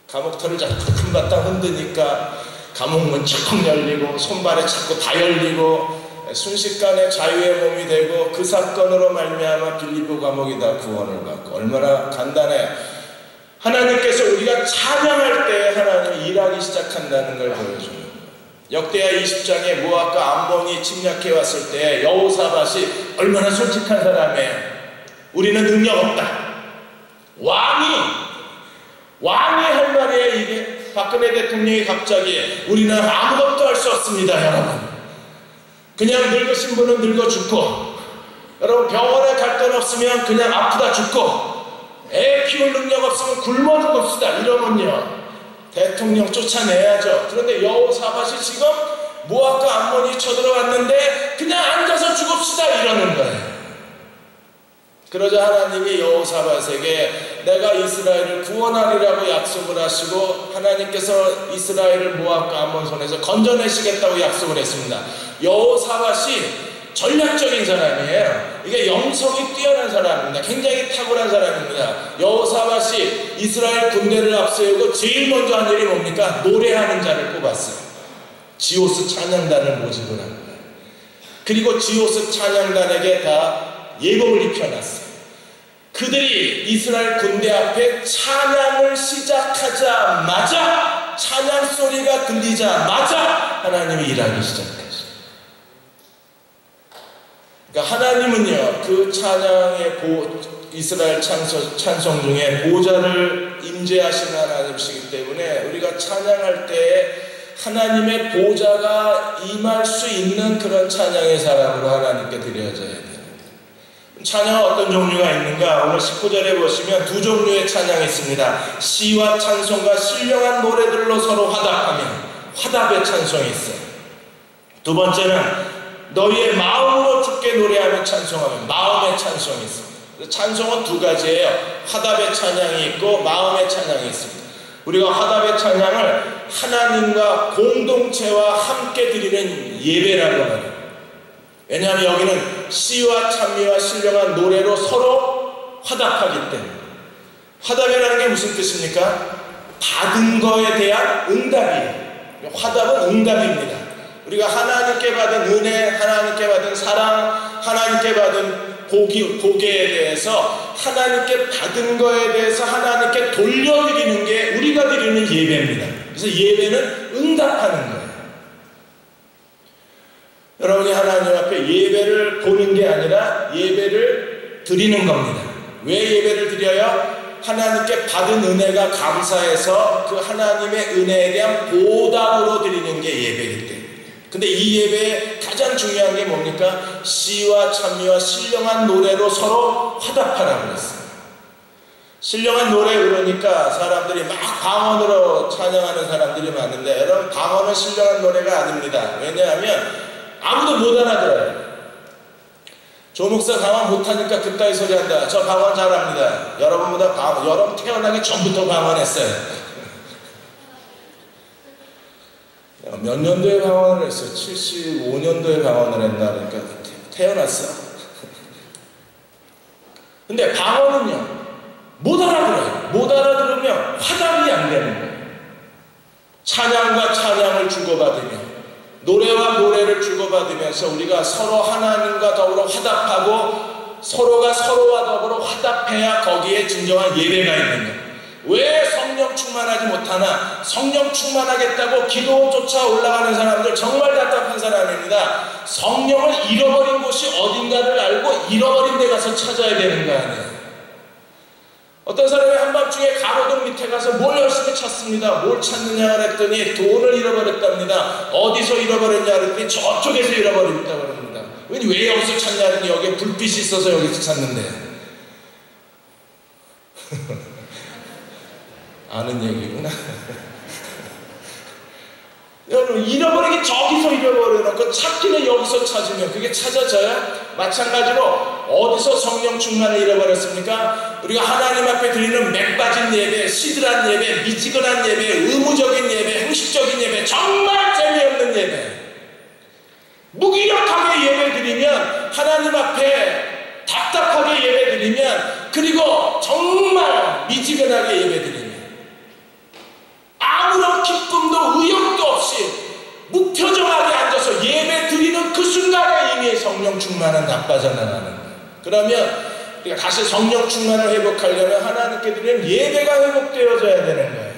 감옥터를 자꾸 한바탕 흔드니까 감옥문 척 열리고 손발에 자꾸 다 열리고 순식간에 자유의 몸이 되고 그 사건으로 말미암아 빌립보 감옥이 다 구원을 받고 얼마나 간단해. 하나님께서 우리가 찬양할 때 하나님이 일하기 시작한다는 걸 보여주는 거예요. 역대하 20장에 모압과 암몬이 침략해 왔을 때 여호사밧이 얼마나 솔직한 사람이에요. 우리는 능력 없다. 왕이 할 말이에요. 이게 박근혜 대통령이 갑자기 우리는 아무것도 할 수 없습니다. 여러분 그냥 늙으신 분은 늙어 죽고 여러분 병원에 갈 돈 없으면 그냥 아프다 죽고 애 키울 능력 없으면 굶어 죽읍시다. 이러면요 대통령 쫓아내야죠. 그런데 여호사밧이 지금 모압과 암몬이 쳐들어왔는데 그냥 앉아서 죽읍시다 이러는 거예요. 그러자 하나님이 여호사밧에게 내가 이스라엘을 구원하리라고 약속을 하시고 하나님께서 이스라엘을 모압과 암몬 손에서 건져내시겠다고 약속을 했습니다. 여호사밧이 전략적인 사람이에요. 이게 영성이 뛰어난 사람입니다. 굉장히 탁월한 사람입니다. 여호사밧이 이스라엘 군대를 앞세우고 제일 먼저 한 일이 뭡니까? 노래하는 자를 뽑았어요. 지오스 찬양단을 모집을 한 거예요. 그리고 지오스 찬양단에게 다 예복을 입혀놨어요. 그들이 이스라엘 군대 앞에 찬양을 시작하자마자 찬양 소리가 들리자마자 하나님이 일하기 시작했어요. 그러니까 하나님은요 그 찬양의 이스라엘 찬송 중에 보좌를 임재하신 하나님이시기 때문에 우리가 찬양할 때 하나님의 보좌가 임할 수 있는 그런 찬양의 사람으로 하나님께 드려져야 돼요. 찬양은 어떤 종류가 있는가? 오늘 19절에 보시면 두 종류의 찬양이 있습니다. 시와 찬송과 신령한 노래들로 서로 화답하며, 화답의 찬송이 있어요. 두 번째는 너희의 마음으로 주께 노래하며 찬송하며, 마음의 찬송이 있습니다. 찬송은 두 가지예요. 화답의 찬양이 있고 마음의 찬양이 있습니다. 우리가 화답의 찬양을 하나님과 공동체와 함께 드리는 예배라고 말해요. 왜냐하면 여기는 시와 찬미와 신령한 노래로 서로 화답하기 때문에. 화답이라는 게 무슨 뜻입니까? 받은 거에 대한 응답이에요. 화답은 응답입니다. 우리가 하나님께 받은 은혜, 하나님께 받은 사랑, 하나님께 받은 복에 대해서, 하나님께 받은 거에 대해서 하나님께 돌려드리는 게 우리가 드리는 예배입니다. 그래서 예배는 응답하는 거예요. 여러분이 하나님 앞에 예배를 보는 게 아니라 예배를 드리는 겁니다. 왜 예배를 드려요? 하나님께 받은 은혜가 감사해서 그 하나님의 은혜에 대한 보답으로 드리는 게 예배이기 때문에. 근데 이 예배의 가장 중요한 게 뭡니까? 시와 찬미와 신령한 노래로 서로 화답하라고 그랬어요. 신령한 노래 그러니까 사람들이 막 방언으로 찬양하는 사람들이 많은데, 여러분, 방언은 신령한 노래가 아닙니다. 왜냐하면 아무도 못 알아들어요. 조 목사 방언 못하니까 그따위 소리 한다. 저 방언 잘합니다. 여러분 태어나기 전부터 방언했어요. 몇 년도에 방언을 했어요? 75년도에 방언을 했나? 그러니까 태어났어. 근데 방언은요, 못 알아들어요. 못 알아들으면 화답이 안 되는 거예요. 찬양과 찬양을 주고받으며, 노래와 노래를 주고받으면서 우리가 서로 하나님과 더불어 화답하고, 서로가 서로와 더불어 화답해야 거기에 진정한 예배가 있는 거예요. 왜 성령 충만하지 못하나? 성령 충만하겠다고 기도조차 올라가는 사람들 정말 답답한 사람입니다. 성령을 잃어버린 곳이 어딘가를 알고 잃어버린 데 가서 찾아야 되는 거 아니에요. 어떤 사람이 한밤중에 가로등 밑에 가서 뭘 열심히 찾습니다. 뭘 찾느냐 그랬더니 돈을 잃어버렸답니다. 어디서 잃어버렸냐 그랬더니 저쪽에서 잃어버렸다고 그럽니다. 왜 여기서 찾냐 그랬더니 여기에 불빛이 있어서 여기서 찾는데. 아는 얘기구나. 여러분, 잃어버리기 저기서 잃어버려놓고 찾기는 여기서 찾으면 그게 찾아져요? 마찬가지로 어디서 성령 충만을 잃어버렸습니까? 우리가 하나님 앞에 드리는 맥빠진 예배, 시들한 예배, 미지근한 예배, 의무적인 예배, 형식적인 예배, 정말 재미없는 예배, 무기력하게 예배 드리면, 하나님 앞에 답답하게 예배 드리면, 그리고 정말 미지근하게 예배 드리면, 아무런 기쁨도 의욕도 없이 무표정하게 앉아서 예배 드리는 그 순간에 이미 성령 충만은 다 빠져나가는 거예요. 그러면 우리가 다시 성령 충만을 회복하려면 하나님께 드리는 예배가 회복되어져야 되는 거예요.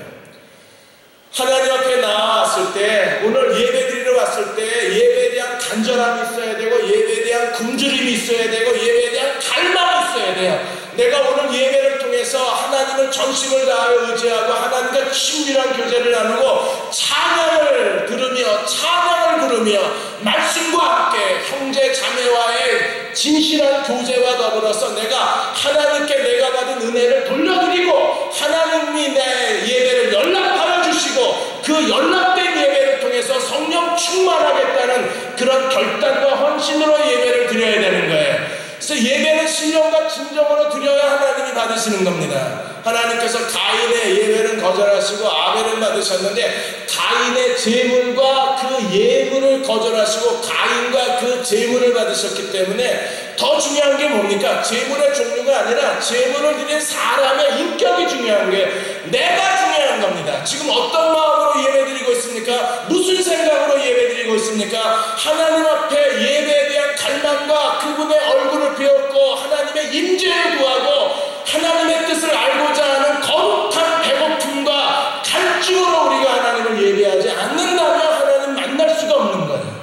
하나님 앞에 나왔을 때, 오늘 예배 드리러 왔을 때 예배에 대한 간절함이 있어야 되고, 예배에 대한 굶주림이 있어야 되고, 예배에 대한 갈망이 있어야 돼요. 내가 오늘 예배를 통해서 하나님을 전심을 다하여 의지하고 하나님과 친밀한 교제를 나누고 찬양을 부르며 말씀과 함께 형제 자매와의 진실한 교제와 더불어서 내가 하나님께 내가 받은 은혜를 돌려드리고, 하나님이 내 예배를 연락하여 주시고 그 연락된 예배를 통해서 성령 충만하겠다는 그런 결단과 헌신으로 예배를 드려야 되는 거예요. 그래서 예배는 신령과 진정으로 드려야 하나님이 받으시는 겁니다. 하나님께서 가인의 예배는 거절하시고 아벨을 받으셨는데, 가인의 제물과 그 예물을 거절하시고 가인과 그 제물을 받으셨기 때문에 더 중요한 게 뭡니까? 제물의 종류가 아니라 제물을 드린 사람의 인격이 중요한 게, 내가 중요한 겁니다. 지금 어떤 마음으로 예배드리고 있습니까? 무슨 생각으로 예배드리고 있습니까? 하나님 앞에 예배에 대한 갈망과 그분의 얼굴을 비웠고 하나님의 임재를 구하고 하나님의 뜻을 알고자 하는 거룩한 배고픔과 갈증으로 우리가 하나님을 예배하지 않는다면 하나님 만날 수가 없는 거예요.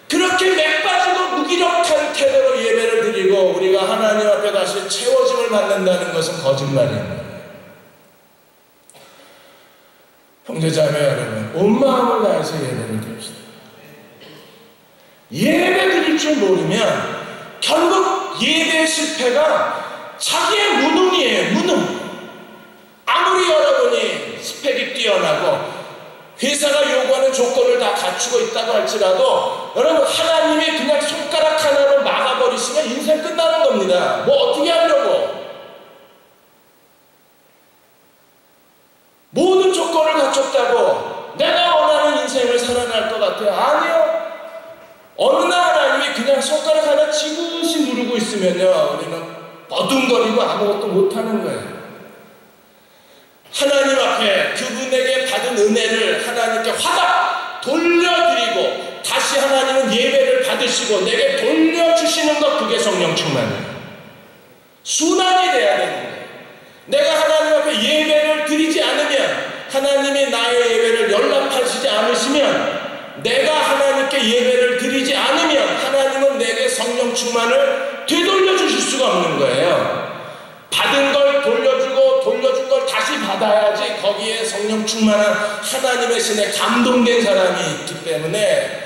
그렇게 맥 빠지고 무기력한 태도로 예배를 드리고 우리가 하나님 앞에 다시 채워짐을 않는다는 것은 거짓말입니다. 형제자매 여러분, 온 마음을 다해서 예배를 드립시다. 예배 드릴 줄 모르면 결국 예배의 실패가 자기의 무능이에요. 무능. 아무리 여러분이 스펙이 뛰어나고 회사가 요구하는 조건을 다 갖추고 있다고 할지라도 여러분, 하나님이 그냥 손가락 하나로 막아버리시면 인생 끝나는 겁니다. 뭐 어떻게 하려고? 모든 조건을 갖췄다고 내가 원하는 인생을 살아날 것 같아요? 아니요. 어느 날 하나님이 그냥 손가락 하나 지그시 누르고 있으면요, 우리는 버둥거리고 아무것도 못하는 거예요. 하나님 앞에 그분에게 받은 은혜를 하나님께 화답 돌려드리고 다시 하나님은 예배를 받으시고 내게 돌려주시는 것, 그게 성령 충만이에요. 순환이 돼야 되는 거예요. 내가 하나님 앞에 예배를 드리지 않으면, 하나님이 나의 예배를 연락하시지 않으시면, 내가 하나님께 예배를 드리지 않으면 하나님은 내게 성령 충만을 되돌려 주실 수가 없는 거예요. 받은 걸 돌려주고 돌려준 걸 다시 받아야지 거기에 성령 충만한 하나님의 신에 감동된 사람이 있기 때문에,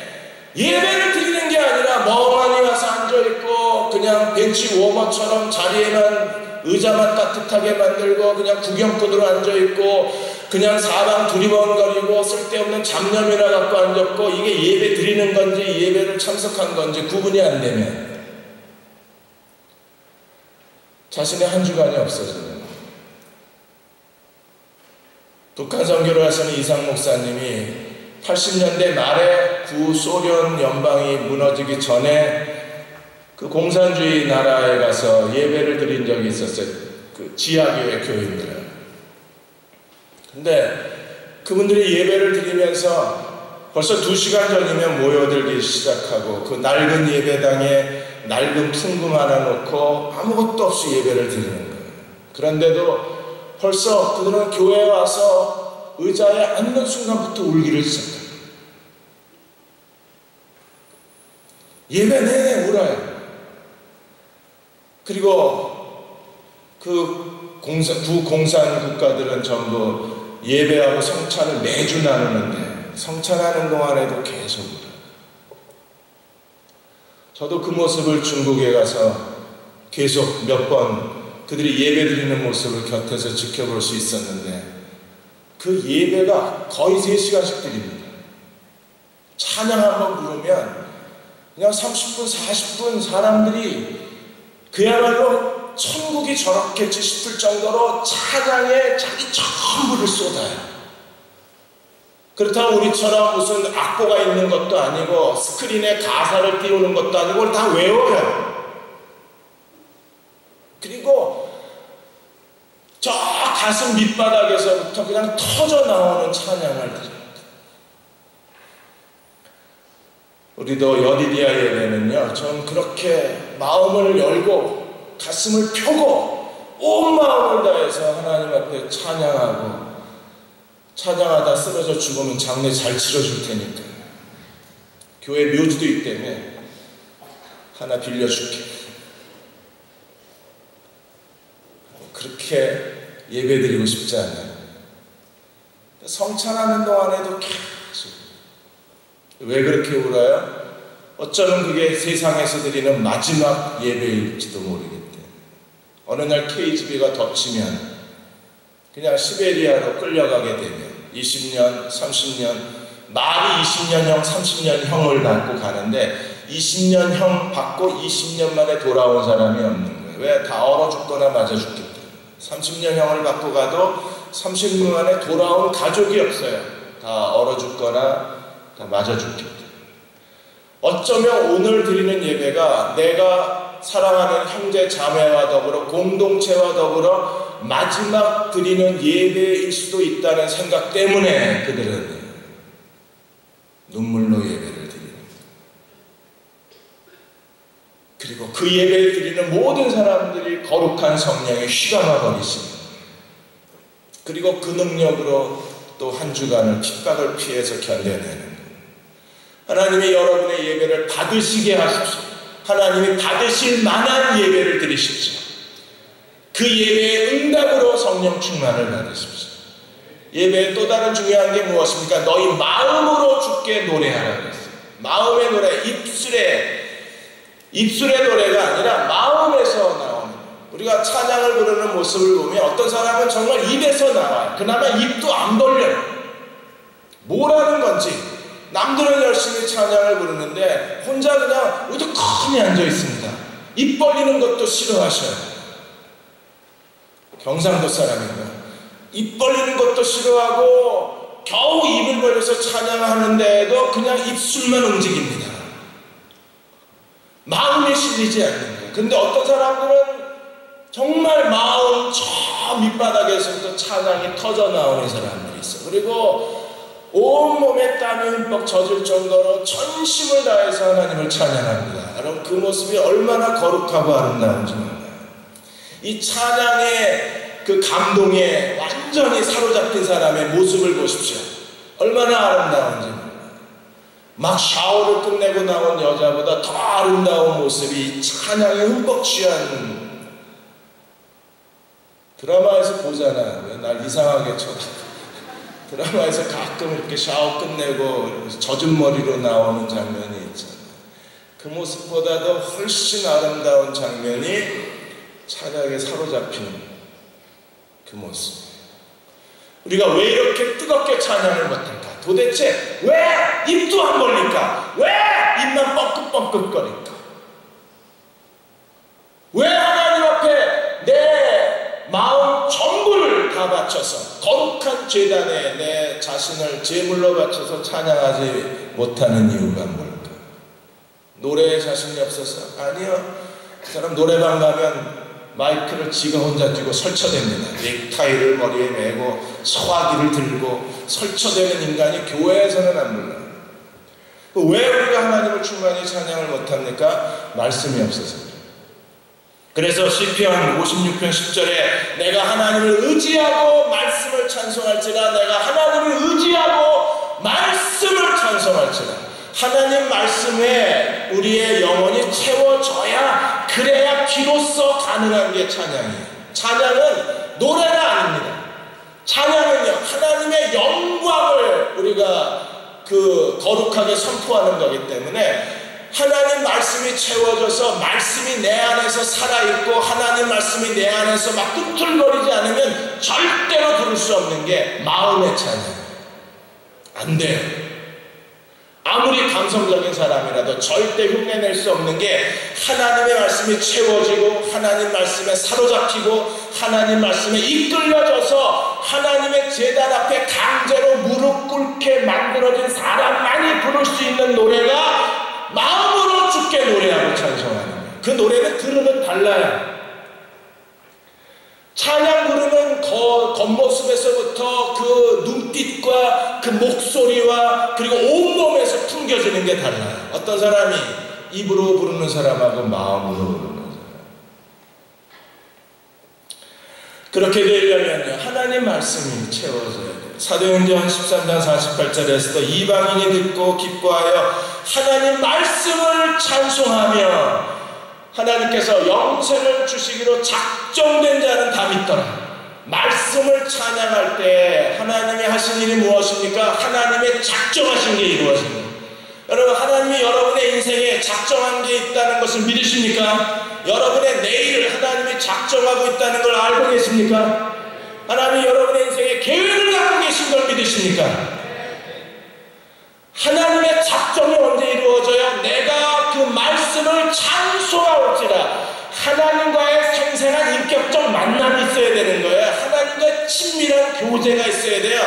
예배를 드리는 게 아니라 멍하니 와서 앉아있고 그냥 벤치 워머처럼 자리에만 의자만 따뜻하게 만들고 그냥 구경꾼으로 앉아있고 그냥 사방 두리번거리고 쓸데없는 잡념이나 갖고 앉았고, 이게 예배 드리는 건지 예배를 참석한 건지 구분이 안 되면 자신의 한 주간이 없어져요. 북한 선교를 하시는 이상 목사님이 80년대 말에 구소련 연방이 무너지기 전에 그 공산주의 나라에 가서 예배를 드린 적이 있었어요. 그 지하교회 교인들. 근데 그분들이 예배를 드리면서 벌써 2시간 전이면 모여들기 시작하고 그 낡은 예배당에 낡은 풍금 하나 놓고 아무것도 없이 예배를 드리는 거예요. 그런데도 벌써 그들은 교회에 와서 의자에 앉는 순간부터 울기를 시작해요. 예배 내내 울어요. 그리고 그 구공산 국가들은 전부 예배하고 성찬을 매주 나누는데 성찬하는 동안에도 계속 울어요. 저도 그 모습을 중국에 가서 계속 몇 번 그들이 예배 드리는 모습을 곁에서 지켜볼 수 있었는데, 그 예배가 거의 3시간씩 드립니다. 찬양 한번 부르면 그냥 30분, 40분 사람들이 그야말로 천국이 저렇겠지 싶을 정도로 찬양에 자기 전부를 쏟아요. 그렇다고 우리처럼 무슨 악보가 있는 것도 아니고 스크린에 가사를 띄우는 것도 아니고 그걸 다 외워요. 그리고 저 가슴 밑바닥에서부터 그냥 터져 나오는 찬양을 드립니다. 우리도 여디디아 예배는요, 전 그렇게 마음을 열고 가슴을 펴고 온 마음을 다해서 하나님 앞에 찬양하고, 찬양하다 쓰러져 죽으면 장례 잘 치러줄 테니까 교회 묘지도 있다며 하나 빌려줄게. 그렇게 예배드리고 싶지 않아요. 성찬하는 동안에도 계속. 왜 그렇게 울어요? 어쩌면 그게 세상에서 드리는 마지막 예배일지도 모르겠대. 어느 날 KGB가 덮치면 그냥 시베리아로 끌려가게 되면 20년, 30년, 말이 20년형, 30년형을 받고 가는데 20년형 받고 20년 만에 돌아온 사람이 없는 거예요. 왜? 다 얼어 죽거나 맞아 죽기 때문에. 30년형을 받고 가도 30년 만에 돌아온 가족이 없어요. 다 얼어 죽거나 다 맞아 죽기 때문에. 어쩌면 오늘 드리는 예배가 내가 사랑하는 형제 자매와 더불어 공동체와 더불어 마지막 드리는 예배일 수도 있다는 생각 때문에 그들은 눈물로 예배를 드립니다. 그리고 그 예배를 드리는 모든 사람들이 거룩한 성령에 휘감아 버리십니다. 그리고 그 능력으로 또 한 주간을 핍박을 피해서 견뎌내는 거예요. 하나님이 여러분의 예배를 받으시게 하십시오. 하나님이 받으실 만한 예배를 드리십시오. 그 예배의 응답으로 성령 충만을 받으십시오. 예배의 또 다른 중요한 게 무엇입니까? 너희 마음으로 주께 노래하라 그랬어요. 마음의 노래, 입술의 노래가 아니라 마음에서 나오는, 우리가 찬양을 부르는 모습을 보면 어떤 사람은 정말 입에서 나와요. 그나마 입도 안 벌려요. 뭐라는 건지. 남들은 열심히 찬양을 부르는데 혼자 그냥 우두커니 앉아 있습니다. 입 벌리는 것도 싫어하셔요. 경상도 사람이고요. 입 벌리는 것도 싫어하고 겨우 입을 벌려서 찬양하는데도 그냥 입술만 움직입니다. 마음에 실리지 않는 거예요. 근데 어떤 사람들은 정말 마음 저 밑바닥에서부터 찬양이 터져 나오는 사람들이 있어요. 그리고 온몸에 땀이 흠뻑 젖을 정도로 전심을 다해서 하나님을 찬양합니다. 여러분, 그 모습이 얼마나 거룩하고 아름다운지 몰라요. 이 찬양의 그 감동에 완전히 사로잡힌 사람의 모습을 보십시오. 얼마나 아름다운지 몰라요. 막 샤워를 끝내고 나온 여자보다 더 아름다운 모습이 찬양에 흠뻑 취한, 드라마에서 보잖아요. 왜 날 이상하게 쳐다봐. 드라마에서 가끔 이렇게 샤워 끝내고 젖은 머리로 나오는 장면이 있잖아요. 그 모습보다도 훨씬 아름다운 장면이 찬양에 사로잡힌 그 모습. 우리가 왜 이렇게 뜨겁게 찬양을 못할까? 도대체 왜 입도 안 벌릴까? 왜 입만 뻥긋뻥긋거릴까? 왜 하나님 앞에 내 마음 전부를 다 바쳐서 거룩한 제단에 내 자신을 제물로 바쳐서 찬양하지 못하는 이유가 뭘까? 노래에 자신이 없어서? 아니요. 그 사람 노래방 가면 마이크를 지가 혼자 쥐고 설쳐댑니다. 넥타이를 머리에 메고 소화기를 들고 설쳐대는 인간이 교회에서는 안 불러요. 왜 우리가 하나님을 충만히 찬양을 못합니까? 말씀이 없어서. 그래서 시편 56편 10절에 내가 하나님을 의지하고 말씀을 찬송할지라, 내가 하나님을 의지하고 말씀을 찬송할지라. 하나님 말씀에 우리의 영혼이 채워져야, 그래야 비로소 가능한 게 찬양이에요. 찬양은 노래가 아닙니다. 찬양은요, 하나님의 영광을 우리가 거룩하게 선포하는 거기 때문에 하나님 말씀이 채워져서 말씀이 내 안에서 살아있고 하나님 말씀이 내 안에서 막 꿈틀거리지 않으면 절대로 부를 수 없는 게 마음의 찬양. 안 돼요. 아무리 감성적인 사람이라도 절대 흉내낼 수 없는 게 하나님의 말씀이 채워지고 하나님 말씀에 사로잡히고 하나님 말씀에 이끌려져서 하나님의 제단 앞에 강제로 무릎 꿇게 만들어진 사람만이 부를 수 있는 노래가 마음으로 주께 노래하고 찬송하는 거예요. 그 노래는 들으면 달라요. 찬양 부르는 겉모습에서부터 그 눈빛과 그 목소리와 그리고 온몸에서 풍겨지는 게 달라요. 어떤 사람이 입으로 부르는 사람하고 마음으로 부르는 사람. 그렇게 되려면요, 하나님 말씀이 채워져야 돼요. 사도행전 13장 48절에서도 이방인이 듣고 기뻐하여 하나님 말씀을 찬송하며 하나님께서 영생을 주시기로 작정된 자는 다 믿더라. 말씀을 찬양할 때 하나님이 하신 일이 무엇입니까? 하나님의 작정하신 게 이루어집니다. 여러분, 하나님이 여러분의 인생에 작정한 게 있다는 것을 믿으십니까? 여러분의 내일을 하나님이 작정하고 있다는 걸 알고 계십니까? 하나님이 여러분의 인생에 계획을 갖고 계신 걸 믿으십니까? 하나님의 작정이 언제 이루어져요? 내가 그 말씀을 찬송하올지라. 하나님과의 생생한 인격적 만남이 있어야 되는 거예요. 하나님과의 친밀한 교제가 있어야 돼요.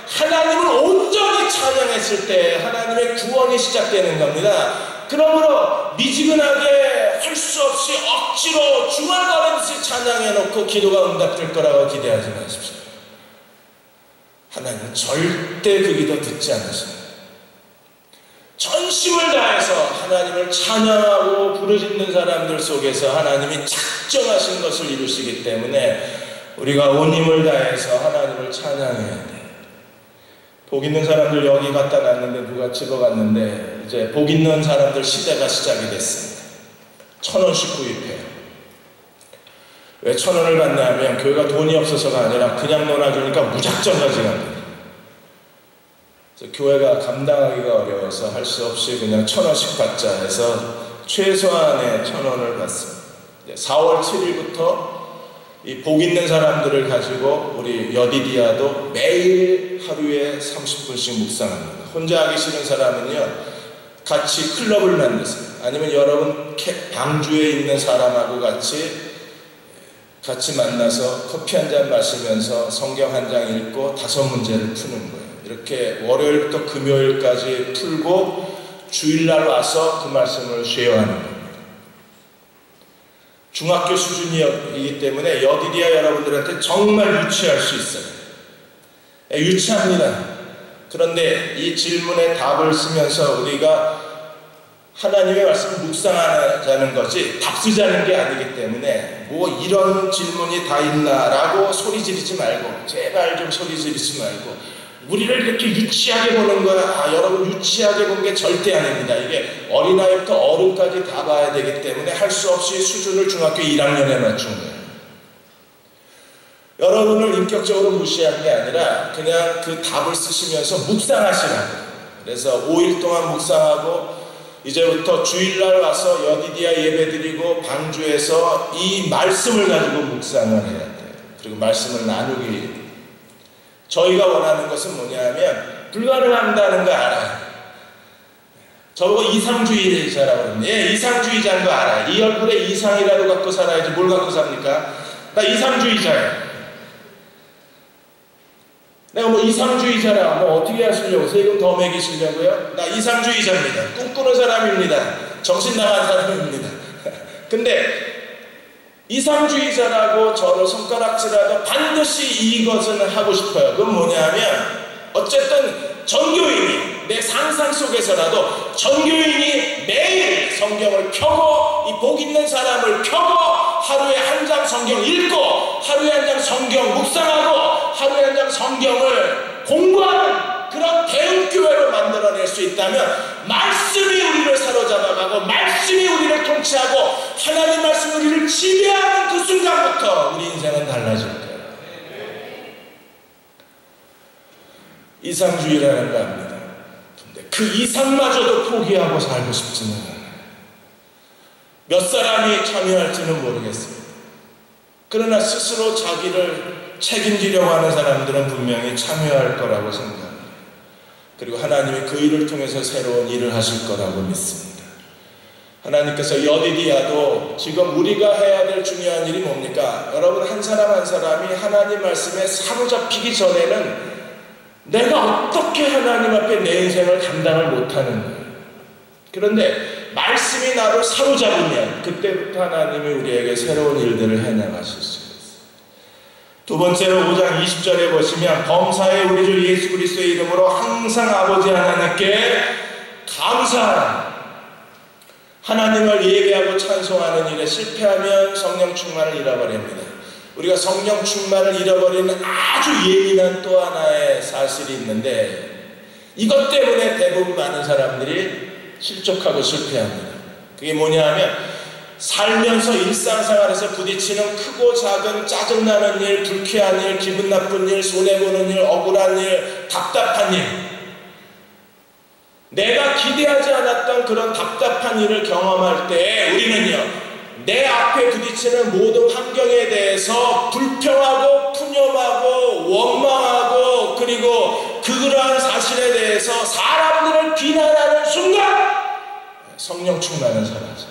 하나님을 온전히 찬양했을 때 하나님의 구원이 시작되는 겁니다. 그러므로 미지근하게 할 수 없이 억지로 중얼거리듯이 찬양해놓고 기도가 응답될 거라고 기대하지 마십시오. 하나님은 절대 그 기도 듣지 않으십니다. 전심을 다해서 하나님을 찬양하고 부르짖는 사람들 속에서 하나님이 작정하신 것을 이루시기 때문에 우리가 온 힘을 다해서 하나님을 찬양해야 돼요. 복 있는 사람들 여기 갖다 놨는데 누가 집어갔는데 이제 복 있는 사람들 시대가 시작이 됐습니다. 1,000원씩 구입해요. 왜 1,000원을 받냐 하면 교회가 돈이 없어서가 아니라 그냥 놀아주니까 무작정 가져갑니다. 그래서 교회가 감당하기가 어려워서 할 수 없이 그냥 1,000원씩 받자 해서 최소한의 1,000원을 받습니다. 4월 7일부터 이 복 있는 사람들을 가지고 우리 여디디아도 매일 하루에 30분씩 묵상합니다. 혼자 하기 싫은 사람은요, 같이 클럽을 만드세요. 아니면 여러분 방주에 있는 사람하고 같이 만나서 커피 한 잔 마시면서 성경 한 장 읽고 5문제를 푸는 거예요. 이렇게 월요일부터 금요일까지 풀고 주일날 와서 그 말씀을 쉐어하는 겁니다. 중학교 수준이기 때문에 여디디아 여러분들한테 정말 유치할 수 있어요. 유치합니다. 그런데 이 질문에 답을 쓰면서 우리가 하나님의 말씀을 묵상하자는 것이 답 쓰자는 게 아니기 때문에 뭐 이런 질문이 다 있나라고 소리 지르지 말고, 제발 좀 소리 지르지 말고, 우리를 이렇게 유치하게 보는 거야. 여러분, 유치하게 본 게 절대 아닙니다. 이게 어린아이부터 어른까지 다 봐야 되기 때문에 할 수 없이 수준을 중학교 1학년에 맞춘 거예요. 여러분을 인격적으로 무시한 게 아니라 그냥 그 답을 쓰시면서 묵상하시라고. 그래서 5일 동안 묵상하고 이제부터 주일날 와서 여디디아 예배드리고 방주에서 이 말씀을 가지고 묵상을 해야 돼요. 그리고 말씀을 나누기. 저희가 원하는 것은 뭐냐면 불가능한다는 거 알아요. 저보고 이상주의자라고 그러는데, 예, 이상주의자인 거 알아요. 이 얼굴에 이상이라도 갖고 살아야지 뭘 갖고 삽니까? 나 이상주의자예요. 내가 뭐 이상주의자라 뭐 어떻게 하시려고, 세금 더 매기시려고요? 나 이상주의자입니다. 꿈꾸는 사람입니다. 정신 나간 사람입니다. 근데 이상주의자라고 저를 손가락질하도 반드시 이것은 하고 싶어요. 그건 뭐냐면 어쨌든 전교인이 내 상상 속에서라도 전교인이 매일 성경을 펴고 이 복 있는 사람을 펴고 하루에 한 장 성경 읽고 하루에 한 장 성경 묵상하고 하루에 한 장 성경을 공부하는 그런 대응교회로 만들어낼 수 있다면 말씀이 우리를 사로잡아가고 말씀이 우리를 통치하고 하나님 말씀이 우리를 지배하는 그 순간부터 우리 인생은 달라질 거예요. 이상주의라는 거 압니다. 근데 그 이상마저도 포기하고 살고 싶지는 않아요. 몇 사람이 참여할지는 모르겠습니다. 그러나 스스로 자기를 책임지려고 하는 사람들은 분명히 참여할 거라고 생각합니다. 그리고 하나님이 그 일을 통해서 새로운 일을 하실 거라고 믿습니다. 하나님께서 여디디아도 지금 우리가 해야 될 중요한 일이 뭡니까? 여러분, 한 사람 한 사람이 하나님 말씀에 사로잡히기 전에는 내가 어떻게 하나님 앞에 내 인생을 감당을 못하는 거예요. 그런데 말씀이 나를 사로잡으면 그때부터 하나님이 우리에게 새로운 일들을 해나가실 수 있어요. 두 번째로 5장 20절에 보시면 범사에 우리 주 예수 그리스도의 이름으로 항상 아버지 하나님께 감사하라. 하나님을 예배하고 찬송하는 일에 실패하면 성령 충만을 잃어버립니다. 우리가 성령 충만을 잃어버리는 아주 예민한 또 하나의 사실이 있는데, 이것 때문에 대부분 많은 사람들이 실족하고 실패합니다. 그게 뭐냐 하면 살면서 일상생활에서 부딪히는 크고 작은 짜증나는 일, 불쾌한 일, 기분 나쁜 일, 손해보는 일, 억울한 일, 답답한 일, 내가 기대하지 않았던 그런 답답한 일을 경험할 때 우리는요, 내 앞에 부딪히는 모든 환경에 대해서 불평하고 푸념하고 원망하고 그리고 그러한 사실에 대해서 사람들을 비난하는 순간 성령 충만은 사라져요.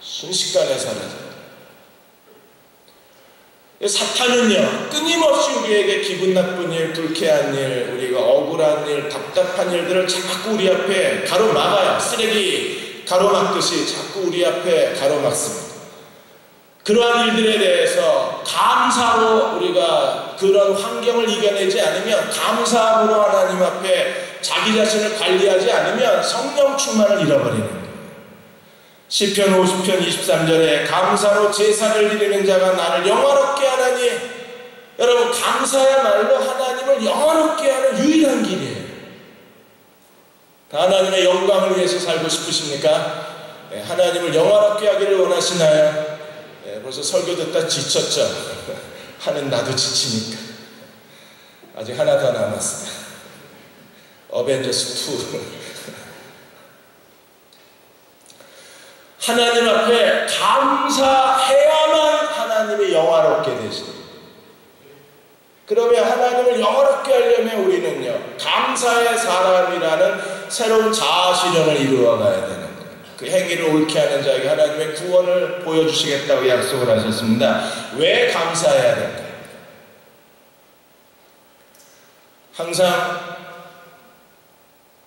순식간에 사라져요. 사탄은요, 끊임없이 우리에게 기분 나쁜 일, 불쾌한 일, 우리가 억울한 일, 답답한 일들을 자꾸 우리 앞에 가로막아요. 쓰레기 가로막듯이 자꾸 우리 앞에 가로막습니다. 그러한 일들에 대해서 감사로 우리가 그런 환경을 이겨내지 않으면, 감사함으로 하나님 앞에 자기 자신을 관리하지 않으면 성령 충만을 잃어버리는 거예요. 시편 50편 23절에 감사로 제사를 드리는 자가 나를 영화롭게 하나니, 여러분, 감사야말로 하나님을 영화롭게 하는 유일한 길이에요. 하나님의 영광을 위해서 살고 싶으십니까? 네, 하나님을 영화롭게 하기를 원하시나요? 벌써 설교 듣다 지쳤죠? 하는 나도 지치니까. 아직 하나 더 남았어요. 어벤져스 2. 하나님 앞에 감사해야만 하나님이 영화롭게 되십니다. 그러면 하나님을 영화롭게 하려면 우리는요, 감사의 사람이라는 새로운 자아실현을 이루어가야 되는 거예요. 그 행위를 옳게 하는 자에게 하나님의 구원을 보여주시겠다고 약속을 하셨습니다. 왜 감사해야 될까요? 항상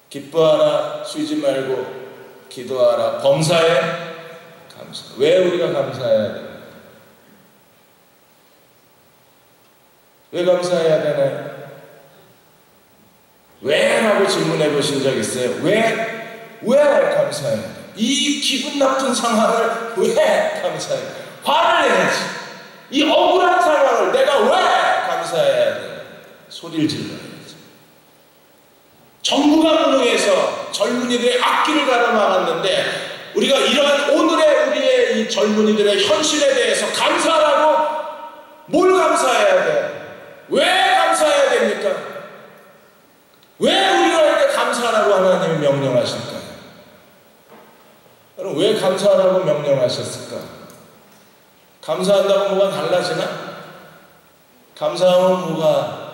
기뻐하라, 쉬지 말고 기도하라, 범사에 감사. 왜 우리가 감사해야 돼요? 왜 감사해야 되나요? 왜? 라고 질문해 보신 적 있어요? 왜 감사해야 돼요? 이 기분 나쁜 상황을 왜 감사해야 돼요? 화를 내야지. 이 억울한 상황을 내가 왜 감사해야 돼요? 소리를 질러야지. 정부가 무능해서 젊은이들의 앞길을 가로막았는데 우리가 이러한 오늘의 우리의 이 젊은이들의 현실에 대해서 감사하라고 뭘 감사해야 돼요? 왜 감사해야 됩니까? 왜 우리가 이렇게 감사하라고 하나님이 명령하실까요? 여러분, 왜 감사하라고 명령하셨을까? 감사한다고 뭐가 달라지나? 감사하면 뭐가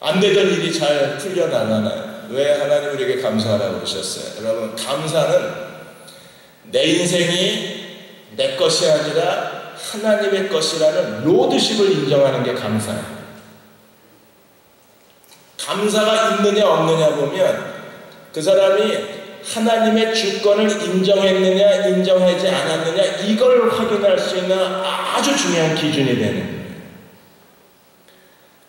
안 되던 일이 잘 풀려나가나요? 왜 하나님 우리에게 감사하라고 그러셨어요? 여러분, 감사는 내 인생이 내 것이 아니라 하나님의 것이라는 로드십을 인정하는 게 감사예요. 감사가 있느냐 없느냐 보면 그 사람이 하나님의 주권을 인정했느냐 인정하지 않았느냐 이걸 확인할 수 있는 아주 중요한 기준이 되는 거예요.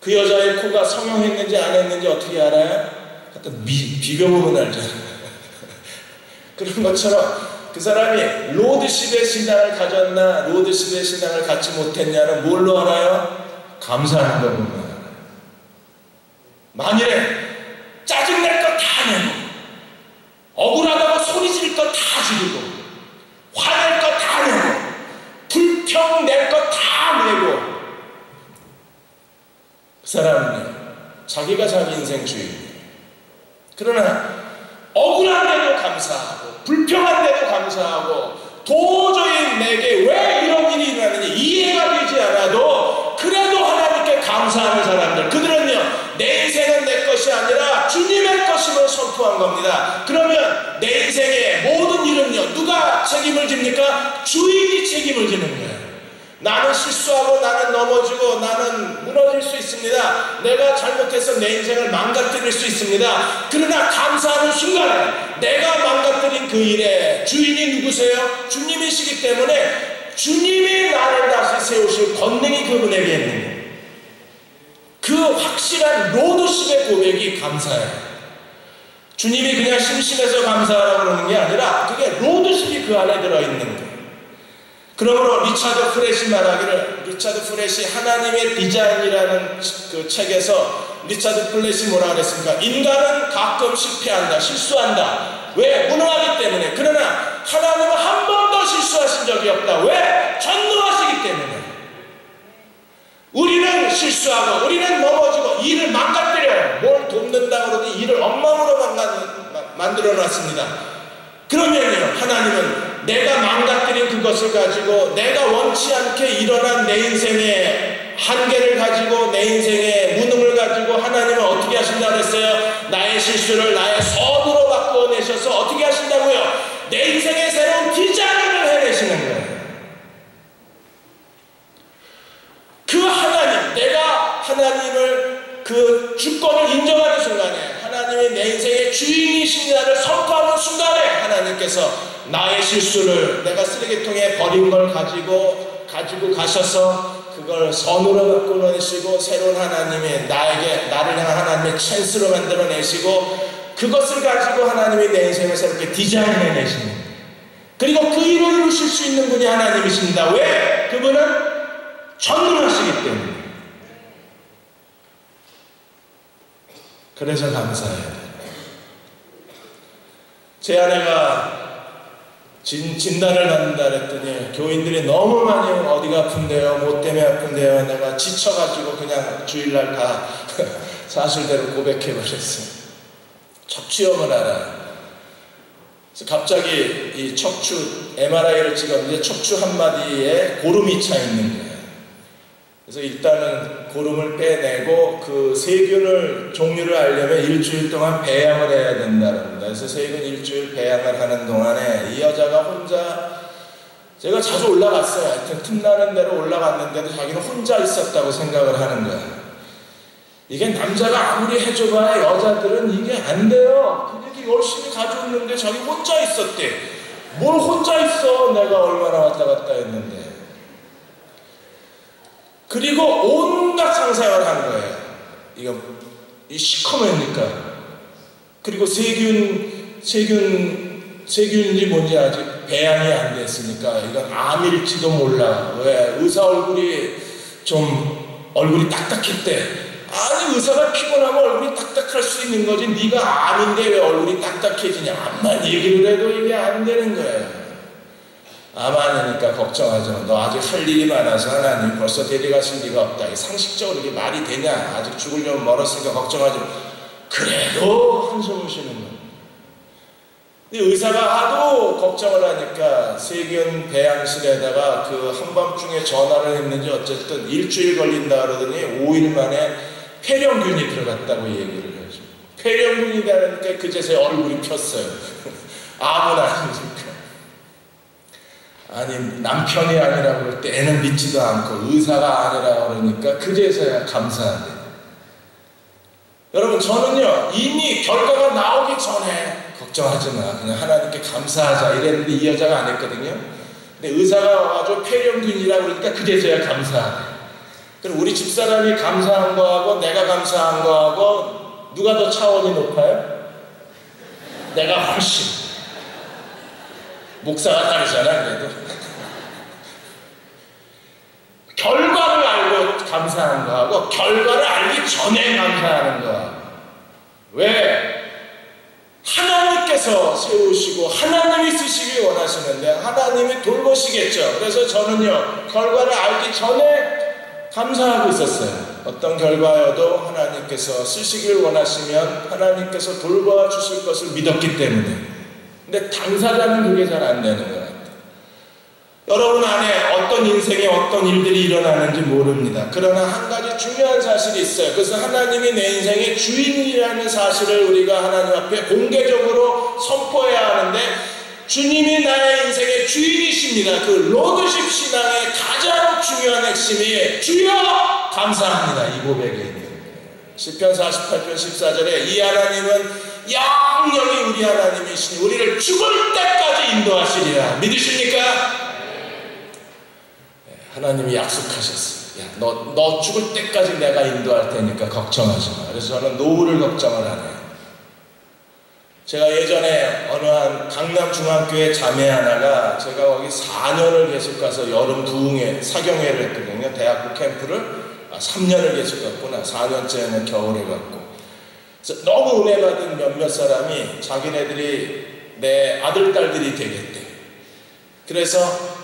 그 여자의 코가 성형했는지 안 했는지 어떻게 알아요? 갖다 비벼보면 알잖아요. 그런 것처럼 그 사람이 로드십의 신앙을 가졌나 로드십의 신앙을 갖지 못했냐는 뭘로 알아요? 감사하는 거 보면 알아요. 만일에 짜증낼 것 다 내고 억울하다고 소리 지를 것 다 지르고 화낼 것 다 내고 불평 낼 것 다 내고 그 사람은요 자기가 자기 인생 주인이에요. 그러나 억울한데도 감사하고 불평한데도 감사하고 도저히 내게 왜 이런 일이 일어나는지 이해가 되지 않아도 그래도 하나님께 감사하는 사람들, 그들은요 내 인생은 내 것이 아니라 주님의 것임을 선포한 겁니다. 그러면 내 인생의 모든 일은요 누가 책임을 집니까? 주인이 책임을 지는 거예요. 나는 실수하고 나는 넘어지고 나는 무너질 수 있습니다. 내가 잘못해서 내 인생을 망가뜨릴 수 있습니다. 그러나 감사하는 순간에 내가 망가뜨린 그 일에 주인이 누구세요? 주님이시기 때문에 주님이 나를 다시 세우실 권능이 그분에게 있는 거예요. 그 확실한 로드십의 고백이 감사예요. 주님이 그냥 심심해서 감사하라고 그러는 게 아니라 그게 로드십이 그 안에 들어있는 거예요. 그러므로 리차드 프렛이 말하기를, 리차드 프렛이 하나님의 디자인이라는 그 책에서 리차드 프렛이 뭐라 그랬습니까? 인간은 가끔 실패한다, 실수한다. 왜? 무능하기 때문에. 그러나 하나님은 한 번도 실수하신 적이 없다. 왜? 전능하시기 때문에. 우리는 실수하고 우리는 넘어지고 일을 망가뜨려요. 뭘 돕는다고 그러더니 일을 엉망으로 만들어 놨습니다. 그러면요 하나님은 내가 망가뜨린 그것을 가지고 내가 원치 않게 일어난 내 인생의 한계를 가지고 내 인생의 무능을 가지고 하나님은 어떻게 하신다고 그랬어요? 나의 실수를 나의 선으로 바꾸어내셔서 어떻게 하신다고요? 내 인생의 새로운 디자인을 해내시는 거예요. 그 하나님, 내가 하나님을 그 주권을 인정하는 순간에 하나님이 내 인생의 주인이신다를 선포하는 순간에 하나님께서 나의 실수를 내가 쓰레기통에 버린 걸 가지고 가셔서 그걸 선으로 바꾸어내시고 새로운 하나님이 나를 향한 하나님의 찬스로 만들어내시고 그것을 가지고 하나님이 내 인생을 새롭게 디자인해내시는 거예요. 그리고 그 일을 이루실 수 있는 분이 하나님이십니다. 왜? 그분은 전능하시기 때문에. 그래서 감사해요. 제 아내가 진단을 받는다 그랬더니 교인들이 너무 많이 어디가 아픈데요, 뭐 때문에 아픈데요. 내가 지쳐가지고 그냥 주일날 다 사실대로 고백해버렸어요. 척추염을 알아요. 그래서 갑자기 이 척추 MRI를 찍었는데 척추 한마디에 고름이 차 있는 거예요. 그래서 일단은 고름을 빼내고 그 세균을 종류를 알려면 일주일 동안 배양을 해야 된다랍니다. 그래서 세균 일주일 배양을 하는 동안에 이 여자가 혼자, 제가 자주 올라갔어요. 하여튼 틈나는 대로 올라갔는데도 자기는 혼자 있었다고 생각을 하는 거예요. 이게 남자가 아무리 해줘봐야 여자들은 이게 안 돼요. 그게 열심히 가져오는데 자기 혼자 있었대. 뭘 혼자 있어, 내가 얼마나 왔다 갔다 했는데. 그리고 온갖 상상을 한 거예요. 이거 이 시커매니까. 그리고 세균인지 뭔지 아직 배양이 안 됐으니까 이건 암일지도 몰라. 왜? 의사 얼굴이 딱딱했대. 아니, 의사가 피곤하면 얼굴이 딱딱할 수 있는 거지. 네가 암인데 왜 얼굴이 딱딱해지냐. 암만 얘기를 해도 이게 안 되는 거예요. 암 아니니까 걱정하지 마. 너 아직 할 일이 많아서 하나님 벌써 데려가실 리가 없다. 상식적으로 이게 말이 되냐. 아직 죽으려면 멀었으니까 걱정하지 마. 그래도 한숨을 쉬는 거야. 근데 의사가 하도 걱정을 하니까 세균 배양실에다가 그 한밤중에 전화를 했는지 어쨌든 일주일 걸린다 그러더니 5일 만에 폐렴균이 들어갔다고 얘기를 해줘. 폐렴균이 되니까 그제서야 얼굴이 폈어요. 암은 아니니까. 아니, 남편이 아니라고 그럴 때 애는 믿지도 않고 의사가 아니라고 그러니까 그제서야 감사하네. 여러분, 저는요 이미 결과가 나오기 전에 걱정하지 마, 그냥 하나님께 감사하자 이랬는데 이 여자가 안 했거든요. 근데 의사가 와가지고 폐렴균이라고 그러니까 그제서야 감사하네. 그럼 우리 집사람이 감사한 거하고 내가 감사한 거하고 누가 더 차원이 높아요? 내가 훨씬. 목사가 다르잖아. 그래도 결과를 알고 감사하는 거하고 결과를 알기 전에 감사하는 거하고. 왜? 하나님께서 세우시고 하나님이 쓰시길 원하시는데 하나님이 돌보시겠죠. 그래서 저는요 결과를 알기 전에 감사하고 있었어요. 어떤 결과여도 하나님께서 쓰시길 원하시면 하나님께서 돌봐 주실 것을 믿었기 때문에. 근데 당사자는 그게 잘 안 되는 것 같아요. 여러분 안에 어떤 인생에 어떤 일들이 일어나는지 모릅니다. 그러나 한 가지 중요한 사실이 있어요. 그래서 하나님이 내 인생의 주인이라는 사실을 우리가 하나님 앞에 공개적으로 선포해야 하는데, 주님이 나의 인생의 주인이십니다. 그 로드십 신앙의 가장 중요한 핵심이 주여 감사합니다, 이 고백에 있는 거예요. 시편 48편 14절에 이 하나님은 영영이 우리 하나님이시니 우리를 죽을 때까지 인도하시리라. 믿으십니까? 하나님이 약속하셨어요. 야, 너 죽을 때까지 내가 인도할 테니까 걱정하지 마. 그래서 저는 노후를 걱정을 안 해요. 제가 예전에 어느 한 강남 중학교의 자매 하나가, 제가 거기 4년을 계속 가서 여름 부흥회 사경회를 했거든요. 대학교 캠프를 3년을 계속 갔구나. 4년째는 겨울에 갔고. 그래서 너무 은혜 받은 몇몇 사람이 자기네들이 내 아들 딸들이 되겠대. 그래서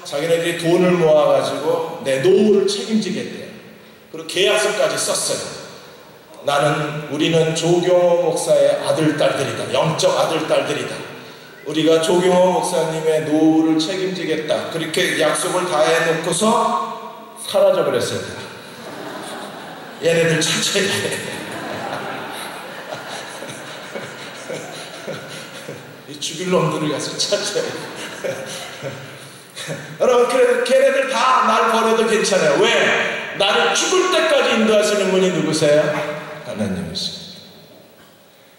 자기네들이 돈을 모아가지고 내 노후를 책임지겠대요. 그리고 계약서까지 썼어요. 우리는 조경호 목사의 아들 딸들이다. 영적 아들 딸들이다. 우리가 조경호 목사님의 노후를 책임지겠다. 그렇게 약속을 다 해놓고서 사라져버렸어요. 얘네들 차차해. 이 죽일 놈들을 가서 차차해. 여러분, 그래도 걔네들 다 날 버려도 괜찮아요. 왜? 나를 죽을 때까지 인도하시는 분이 누구세요? 하나님이십니다.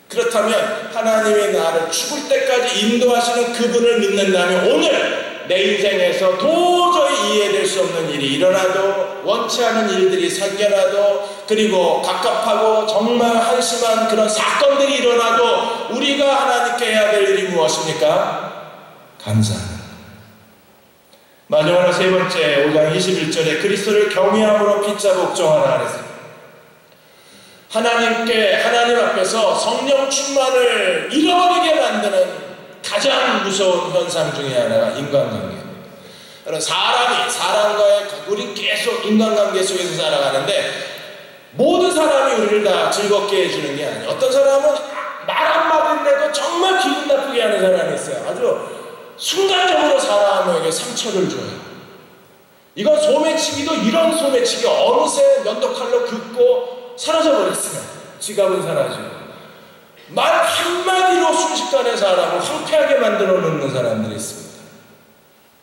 그렇다면 하나님이 나를 죽을 때까지 인도하시는 그분을 믿는다면 오늘 내 인생에서 도저히 이해될 수 없는 일이 일어나도, 원치 않은 일들이 생겨나도, 그리고 갑갑하고 정말 한심한 그런 사건들이 일어나도 우리가 하나님께 해야 될 일이 무엇입니까? 감사하는 것. 마지막으로 세 번째, 5장 21절에 그리스도를 경외함으로 피차 복종하라 그랬어요. 하나님 앞에서 성령 충만을 잃어버리게 만드는 가장 무서운 현상 중에 하나가 인간관계입니다. 사람과의 우리 계속 인간관계 속에서 살아가는데 모든 사람이 우리를 다 즐겁게 해주는 게 아니에요. 어떤 사람은 말 한마디인데도 정말 기분 나쁘게 하는 사람이 있어요. 아주 순간적으로 사람에게 상처를 줘요. 이건 소매치기도 이런 소매치기 어느새 면도칼로 긋고 사라져버렸어요. 지갑은 사라지고 말 한마디로 순식간에 사람을 황폐하게 만들어 놓는 사람들이 있습니다.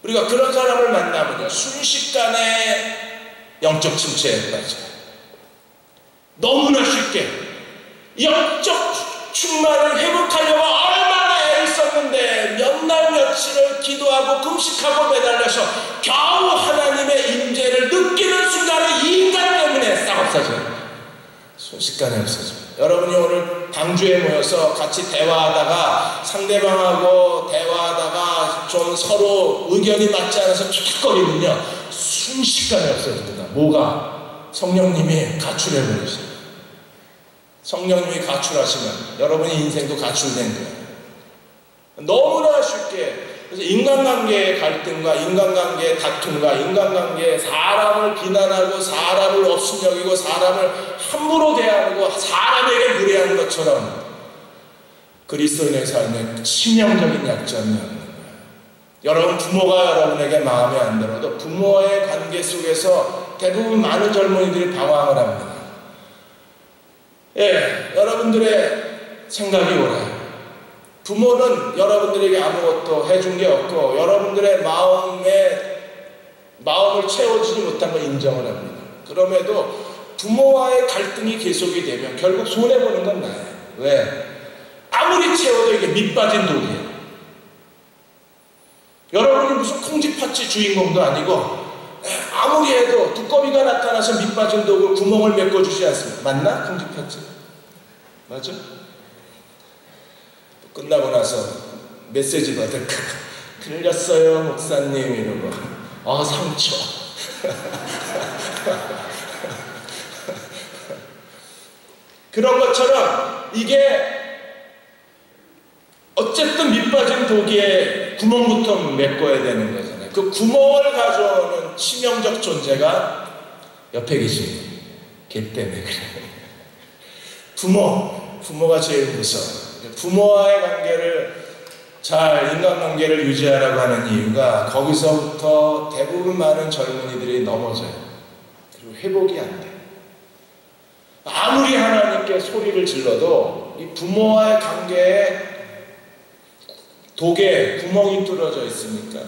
우리가 그런 사람을 만나면요 순식간에 영적 침체에 빠져요. 너무나 쉽게 영적 충만을 회복하려고 얼마나 애를 썼는데 몇 날 며칠을 기도하고 금식하고 매달려서 겨우 하나님의 임재를 느끼는 순간에 이 인간 때문에 싹 없어져요. 순식간에 없어져요. 여러분이 오늘 방주에 모여서 같이 대화하다가 상대방하고 대화하다가 좀 서로 의견이 맞지 않아서 툭툭거리면요 순식간에 없어집니다. 뭐가? 성령님이 가출해버리세요. 성령님이 가출하시면 여러분의 인생도 가출된 거예요. 너무나 쉽게. 그래서 인간관계의 갈등과 인간관계의 다툼과 인간관계의 사람을 비난하고 사람을 없음 여기고 사람을 함부로 대하고 사람에게 무례한 것처럼 그리스도인의 삶의 치명적인 약점이 없는 거예요. 여러분 부모가 여러분에게 마음에 안 들어도 부모의 관계 속에서 대부분 많은 젊은이들이 방황을 합니다. 예, 여러분들의 생각이 옳아요. 부모는 여러분들에게 아무것도 해준 게 없고 여러분들의 마음을 채워주지 못한 걸 인정을 합니다. 그럼에도 부모와의 갈등이 계속이 되면 결국 손해보는 건 나예요. 왜? 아무리 채워도 이게 밑빠진 독이에요. 여러분이 무슨 콩쥐팥쥐 주인공도 아니고 아무리 해도 두꺼비가 나타나서 밑빠진 독을 구멍을 메꿔주지 않습니다. 맞나? 콩쥐팥쥐? 맞아? 끝나고 나서 메시지 받을까? 틀렸어요 목사님 이러고 상처. 그런 것처럼 이게 어쨌든 밑빠진 독에 구멍부터 메꿔야 되는 거잖아요. 그 구멍을 가져오는 치명적 존재가 옆에 계신 걔 때문에 그래요. 부모가 제일 무서워요. 부모와의 관계를 인간관계를 유지하라고 하는 이유가 거기서부터 대부분 많은 젊은이들이 넘어져요. 그리고 회복이 안 돼요. 아무리 하나님께 소리를 질러도 이 부모와의 관계에 독에 구멍이 뚫어져 있으니까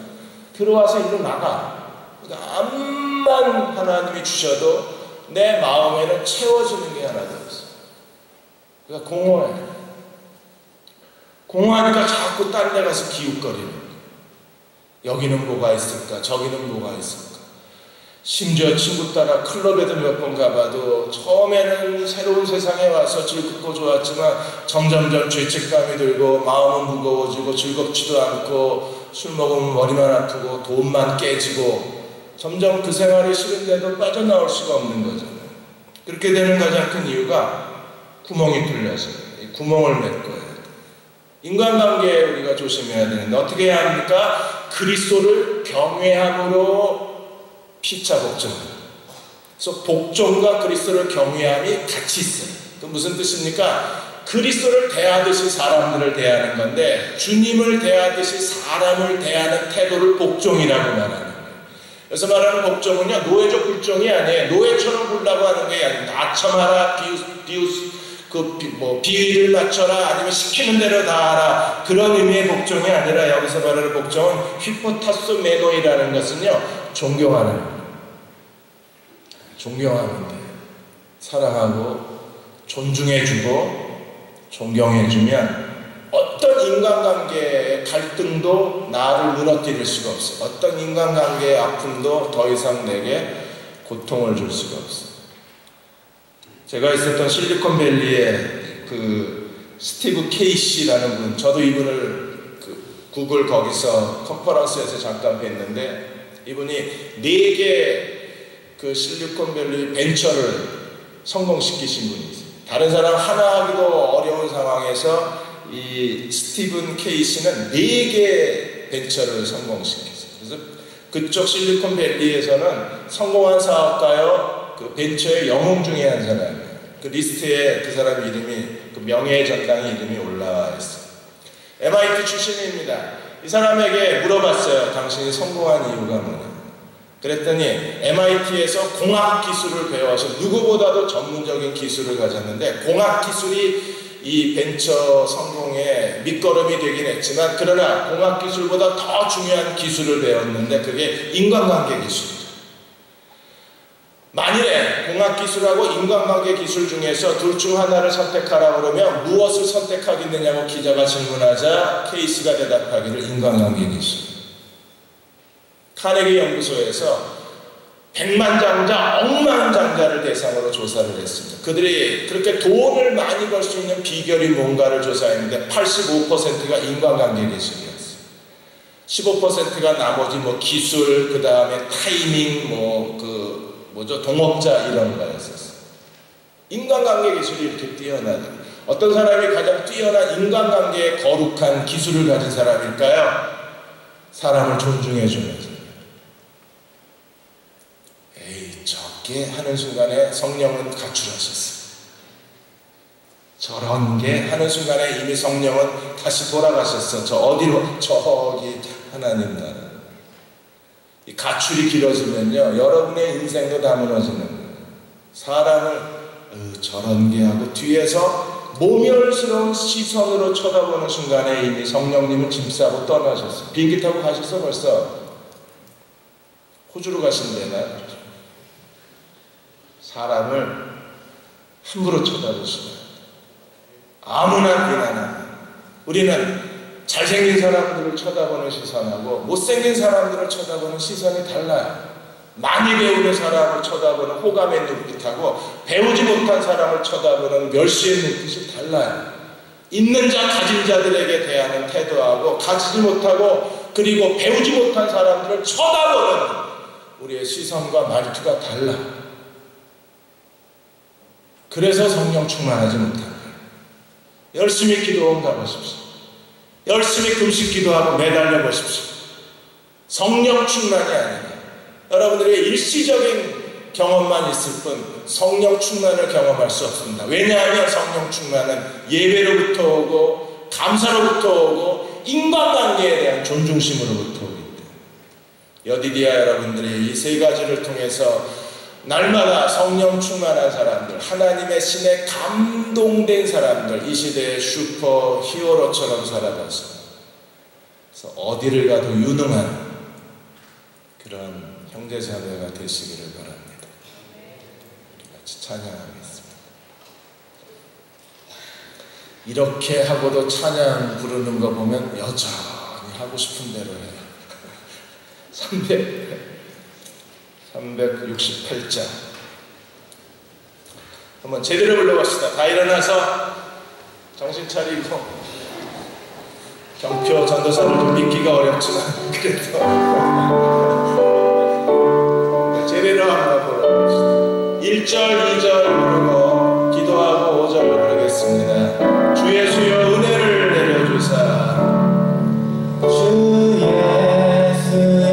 들어와서 일로 나가. 그러니까 암만 하나님이 주셔도 내 마음에는 채워지는 게 하나도 없어요. 그러니까 공허해. 공허하니까 자꾸 딴 데 가서 기웃거리는 거예요. 여기는 뭐가 있을까? 저기는 뭐가 있을까? 심지어 친구 따라 클럽에도 몇 번 가봐도 처음에는 새로운 세상에 와서 즐겁고 좋았지만 점점점 죄책감이 들고 마음은 무거워지고 즐겁지도 않고 술 먹으면 머리만 아프고 돈만 깨지고 점점 그 생활이 싫은데도 빠져나올 수가 없는 거잖아요. 그렇게 되는 가장 큰 이유가 구멍이 뚫려서 이 구멍을 메꿔요. 인간관계에 우리가 조심해야 되는데 어떻게 해야 합니까? 그리스도를 경외함으로 피차 복종합니다. 그래서 복종과 그리스도를 경외함이 같이 있어요. 그 무슨 뜻입니까? 그리스도를 대하듯이 사람들을 대하는 건데 주님을 대하듯이 사람을 대하는 태도를 복종이라고 말하는 거예요. 그래서 말하는 복종은요 노예적 굴종이 아니에요. 노예처럼 굴라고 하는 게 아니에요. 아첨하라 비위를 맞춰라 아니면 시키는 대로 다 하라 그런 의미의 복종이 아니라 여기서 말하는 복종은 휘포타소 메노이라는 것은요 존경하는 존경하는데 사랑하고 존중해주고 존경해주면 어떤 인간관계의 갈등도 나를 무너뜨릴 수가 없어요. 어떤 인간관계의 아픔도 더 이상 내게 고통을 줄 수가 없어요. 제가 있었던 실리콘밸리에 그 스티브 케이시라는 분, 저도 이분을 구글 거기서 컨퍼런스에서 잠깐 뵀는데 이분이 4개 그 실리콘밸리 벤처를 성공시키신 분이 있어요. 다른 사람 하나 하기도 어려운 상황에서 이 스티븐 케이시는 4개 벤처를 성공시켰어요. 그래서 그쪽 실리콘밸리에서는 성공한 사업가요, 그 벤처의 영웅 중에 한 사람이에요. 그 리스트에 그 사람 이름이, 그 명예의 전당의 이름이 올라와 있어요. MIT 출신입니다. 이 사람에게 물어봤어요. 당신이 성공한 이유가 뭐냐? 그랬더니 MIT에서 공학 기술을 배워서 누구보다도 전문적인 기술을 가졌는데, 공학 기술이 이 벤처 성공의 밑거름이 되긴 했지만, 그러나 공학 기술보다 더 중요한 기술을 배웠는데 그게 인간관계 기술이죠. 만일에 공학 기술하고 인간관계 기술 중에서 둘 중 하나를 선택하라고 그러면 무엇을 선택하겠느냐고 기자가 질문하자 케이시가 대답하기를 인간관계 기술. 카네기 연구소에서 백만장자, 억만장자를 대상으로 조사를 했습니다. 그들이 그렇게 돈을 많이 벌 수 있는 비결이 뭔가를 조사했는데 85%가 인간관계 기술이었어요. 15%가 나머지 뭐 기술, 그 다음에 타이밍, 동업자 이런 거였었어요. 인간관계 기술이 이렇게 뛰어나다. 어떤 사람이 가장 뛰어난 인간관계에 거룩한 기술을 가진 사람일까요? 사람을 존중해주면서. 저게 하는 순간에 성령은 가출하셨어요. 저런 게 하는 순간에 이미 성령은 다시 돌아가셨어. 저 어디로? 저기 하나님 나라. 이 가출이 길어지면요, 여러분의 인생도 다 무너지는 거예요. 사람을 저런 게 하고 뒤에서 모멸스러운 시선으로 쳐다보는 순간에 이미 성령님은 짐 싸고 떠나셨어요. 비행기 타고 가셨어 벌써. 호주로 가신대나. 사람을 함부로 쳐다보시고 아무나 비난하는, 우리는 잘생긴 사람들을 쳐다보는 시선하고 못생긴 사람들을 쳐다보는 시선이 달라요. 많이 배우는 사람을 쳐다보는 호감의 눈빛하고 배우지 못한 사람을 쳐다보는 멸시의 눈빛이 달라요. 있는 자 가진 자들에게 대하는 태도하고 가지지 못하고 그리고 배우지 못한 사람들을 쳐다보는 우리의 시선과 말투가 달라요. 그래서 성령 충만하지 못한 거예요. 열심히 기도원 가보십시오. 열심히 금식 기도하고 매달려 보십시오. 성령 충만이 아니라 여러분들의 일시적인 경험만 있을 뿐 성령 충만을 경험할 수 없습니다. 왜냐하면 성령 충만은 예배로부터 오고 감사로부터 오고 인간관계에 대한 존중심으로부터 오기 때문에 여디디아 여러분들이 이 세 가지를 통해서 날마다 성령 충만한 사람들, 하나님의 신에 감동된 사람들, 이 시대의 슈퍼 히어로처럼 살아가서 그래서 어디를 가도 유능한 그런 형제자매가 되시기를 바랍니다. 우리 같이 찬양하겠습니다. 이렇게 하고도 찬양 부르는 거 보면 여전히 하고 싶은 대로 해요. 368장 한번 제대로 불러봅시다. 다 일어나서 정신 차리고, 경표 전도사를 좀 믿기가 어렵지만 그래도 제대로 한번 불러봅시다. 1절, 2절 부르고 기도하고 5절 부르겠습니다. 주 예수여 은혜를 내려주사. 주 예수여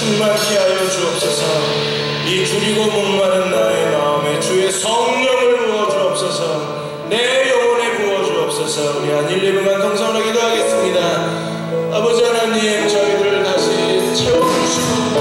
충만케 하여 주옵소서. 이 줄이고 목마른 나의 마음에 주의 성령을 부어 주옵소서. 내 영혼에 부어 주옵소서. 우리 한 1, 2분간 동성으로 기도하겠습니다. 아버지 하나님, 저희들을 다시 채워주시고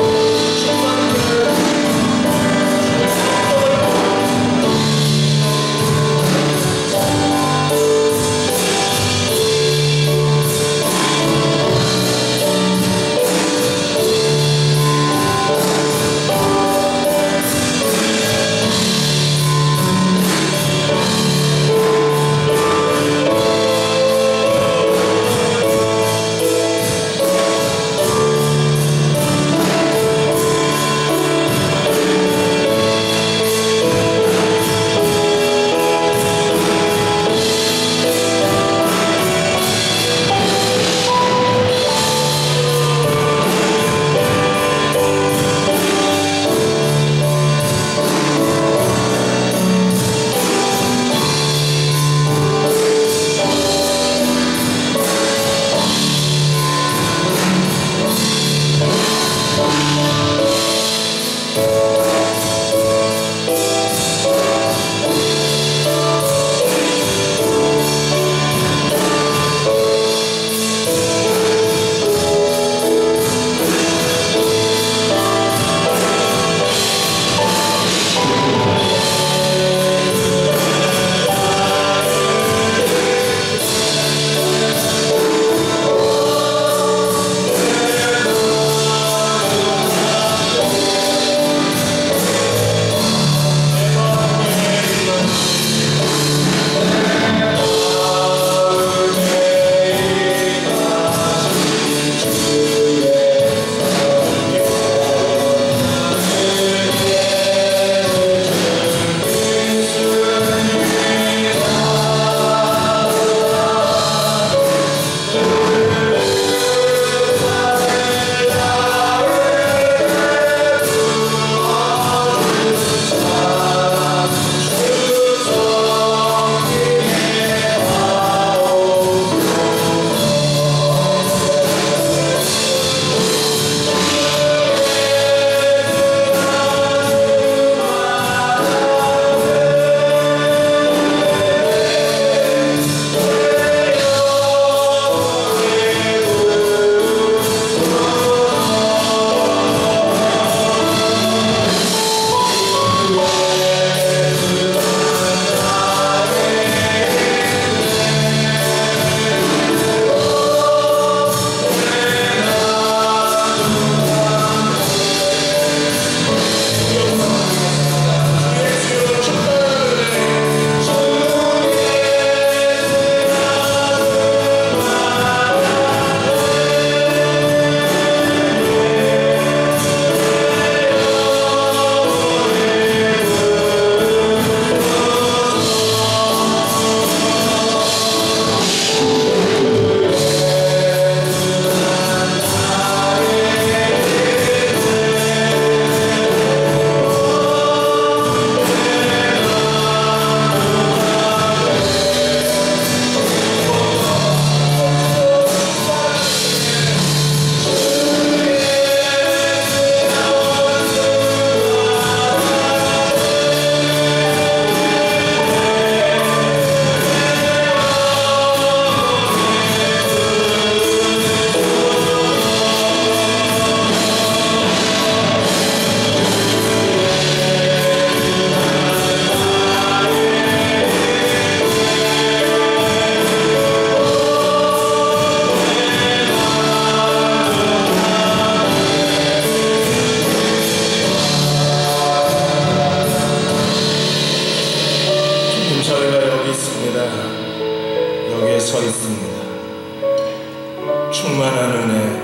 충만한 은혜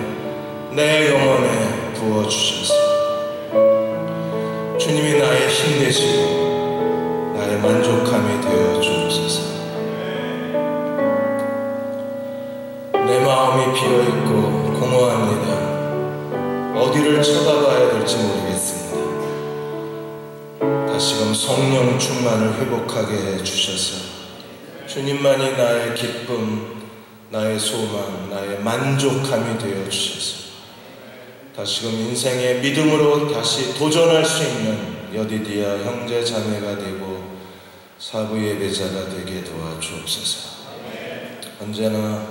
내 영혼에 부어주셔서 주님이 나의 힘 되시고 나의 만족함이 되어 주옵소서. 내 마음이 비어있고 공허합니다. 어디를 쳐다봐야 될지 모르겠습니다. 다시금 성령 충만을 회복하게 해주셔서 주님만이 나의 기쁨, 나의 소망, 나의 만족함이 되어 주셔서 다시금 인생의 믿음으로 다시 도전할 수 있는 여디디아 형제 자매가 되고 사부 예배자가 되게 도와주옵소서. 언제나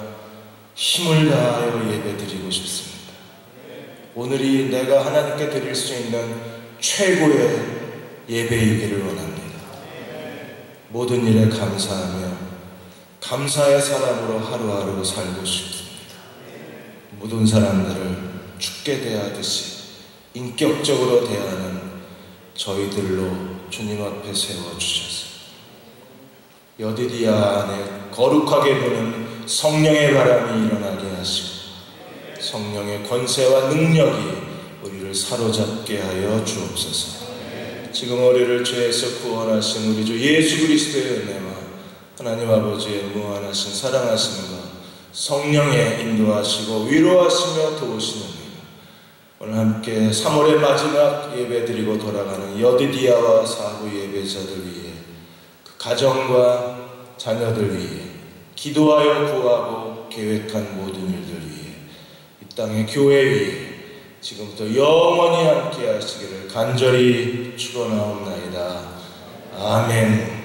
힘을 다하여 예배드리고 싶습니다. 오늘이 내가 하나님께 드릴 수 있는 최고의 예배이기를 원합니다. 모든 일에 감사하며 감사의 사람으로 하루하루 살고 싶습니다. 모든 사람들을 죽게 대하듯이 인격적으로 대하는 저희들로 주님 앞에 세워주셔서 여디디아 안에 거룩하게 부는 성령의 바람이 일어나게 하시고 성령의 권세와 능력이 우리를 사로잡게 하여 주옵소서. 지금 우리를 죄에서 구원하신 우리 주 예수 그리스도의 은혜와 하나님 아버지의 무한하신 사랑하심과 성령의 인도하시고 위로하시며 도우시는 일, 오늘 함께 3월의 마지막 예배 드리고 돌아가는 여디디아와 사부 예배자들 위해 그 가정과 자녀들 위해 기도하여 구하고 계획한 모든 일들 위해 이 땅의 교회 위해 지금부터 영원히 함께 하시기를 간절히 축원하옵나이다. 아멘.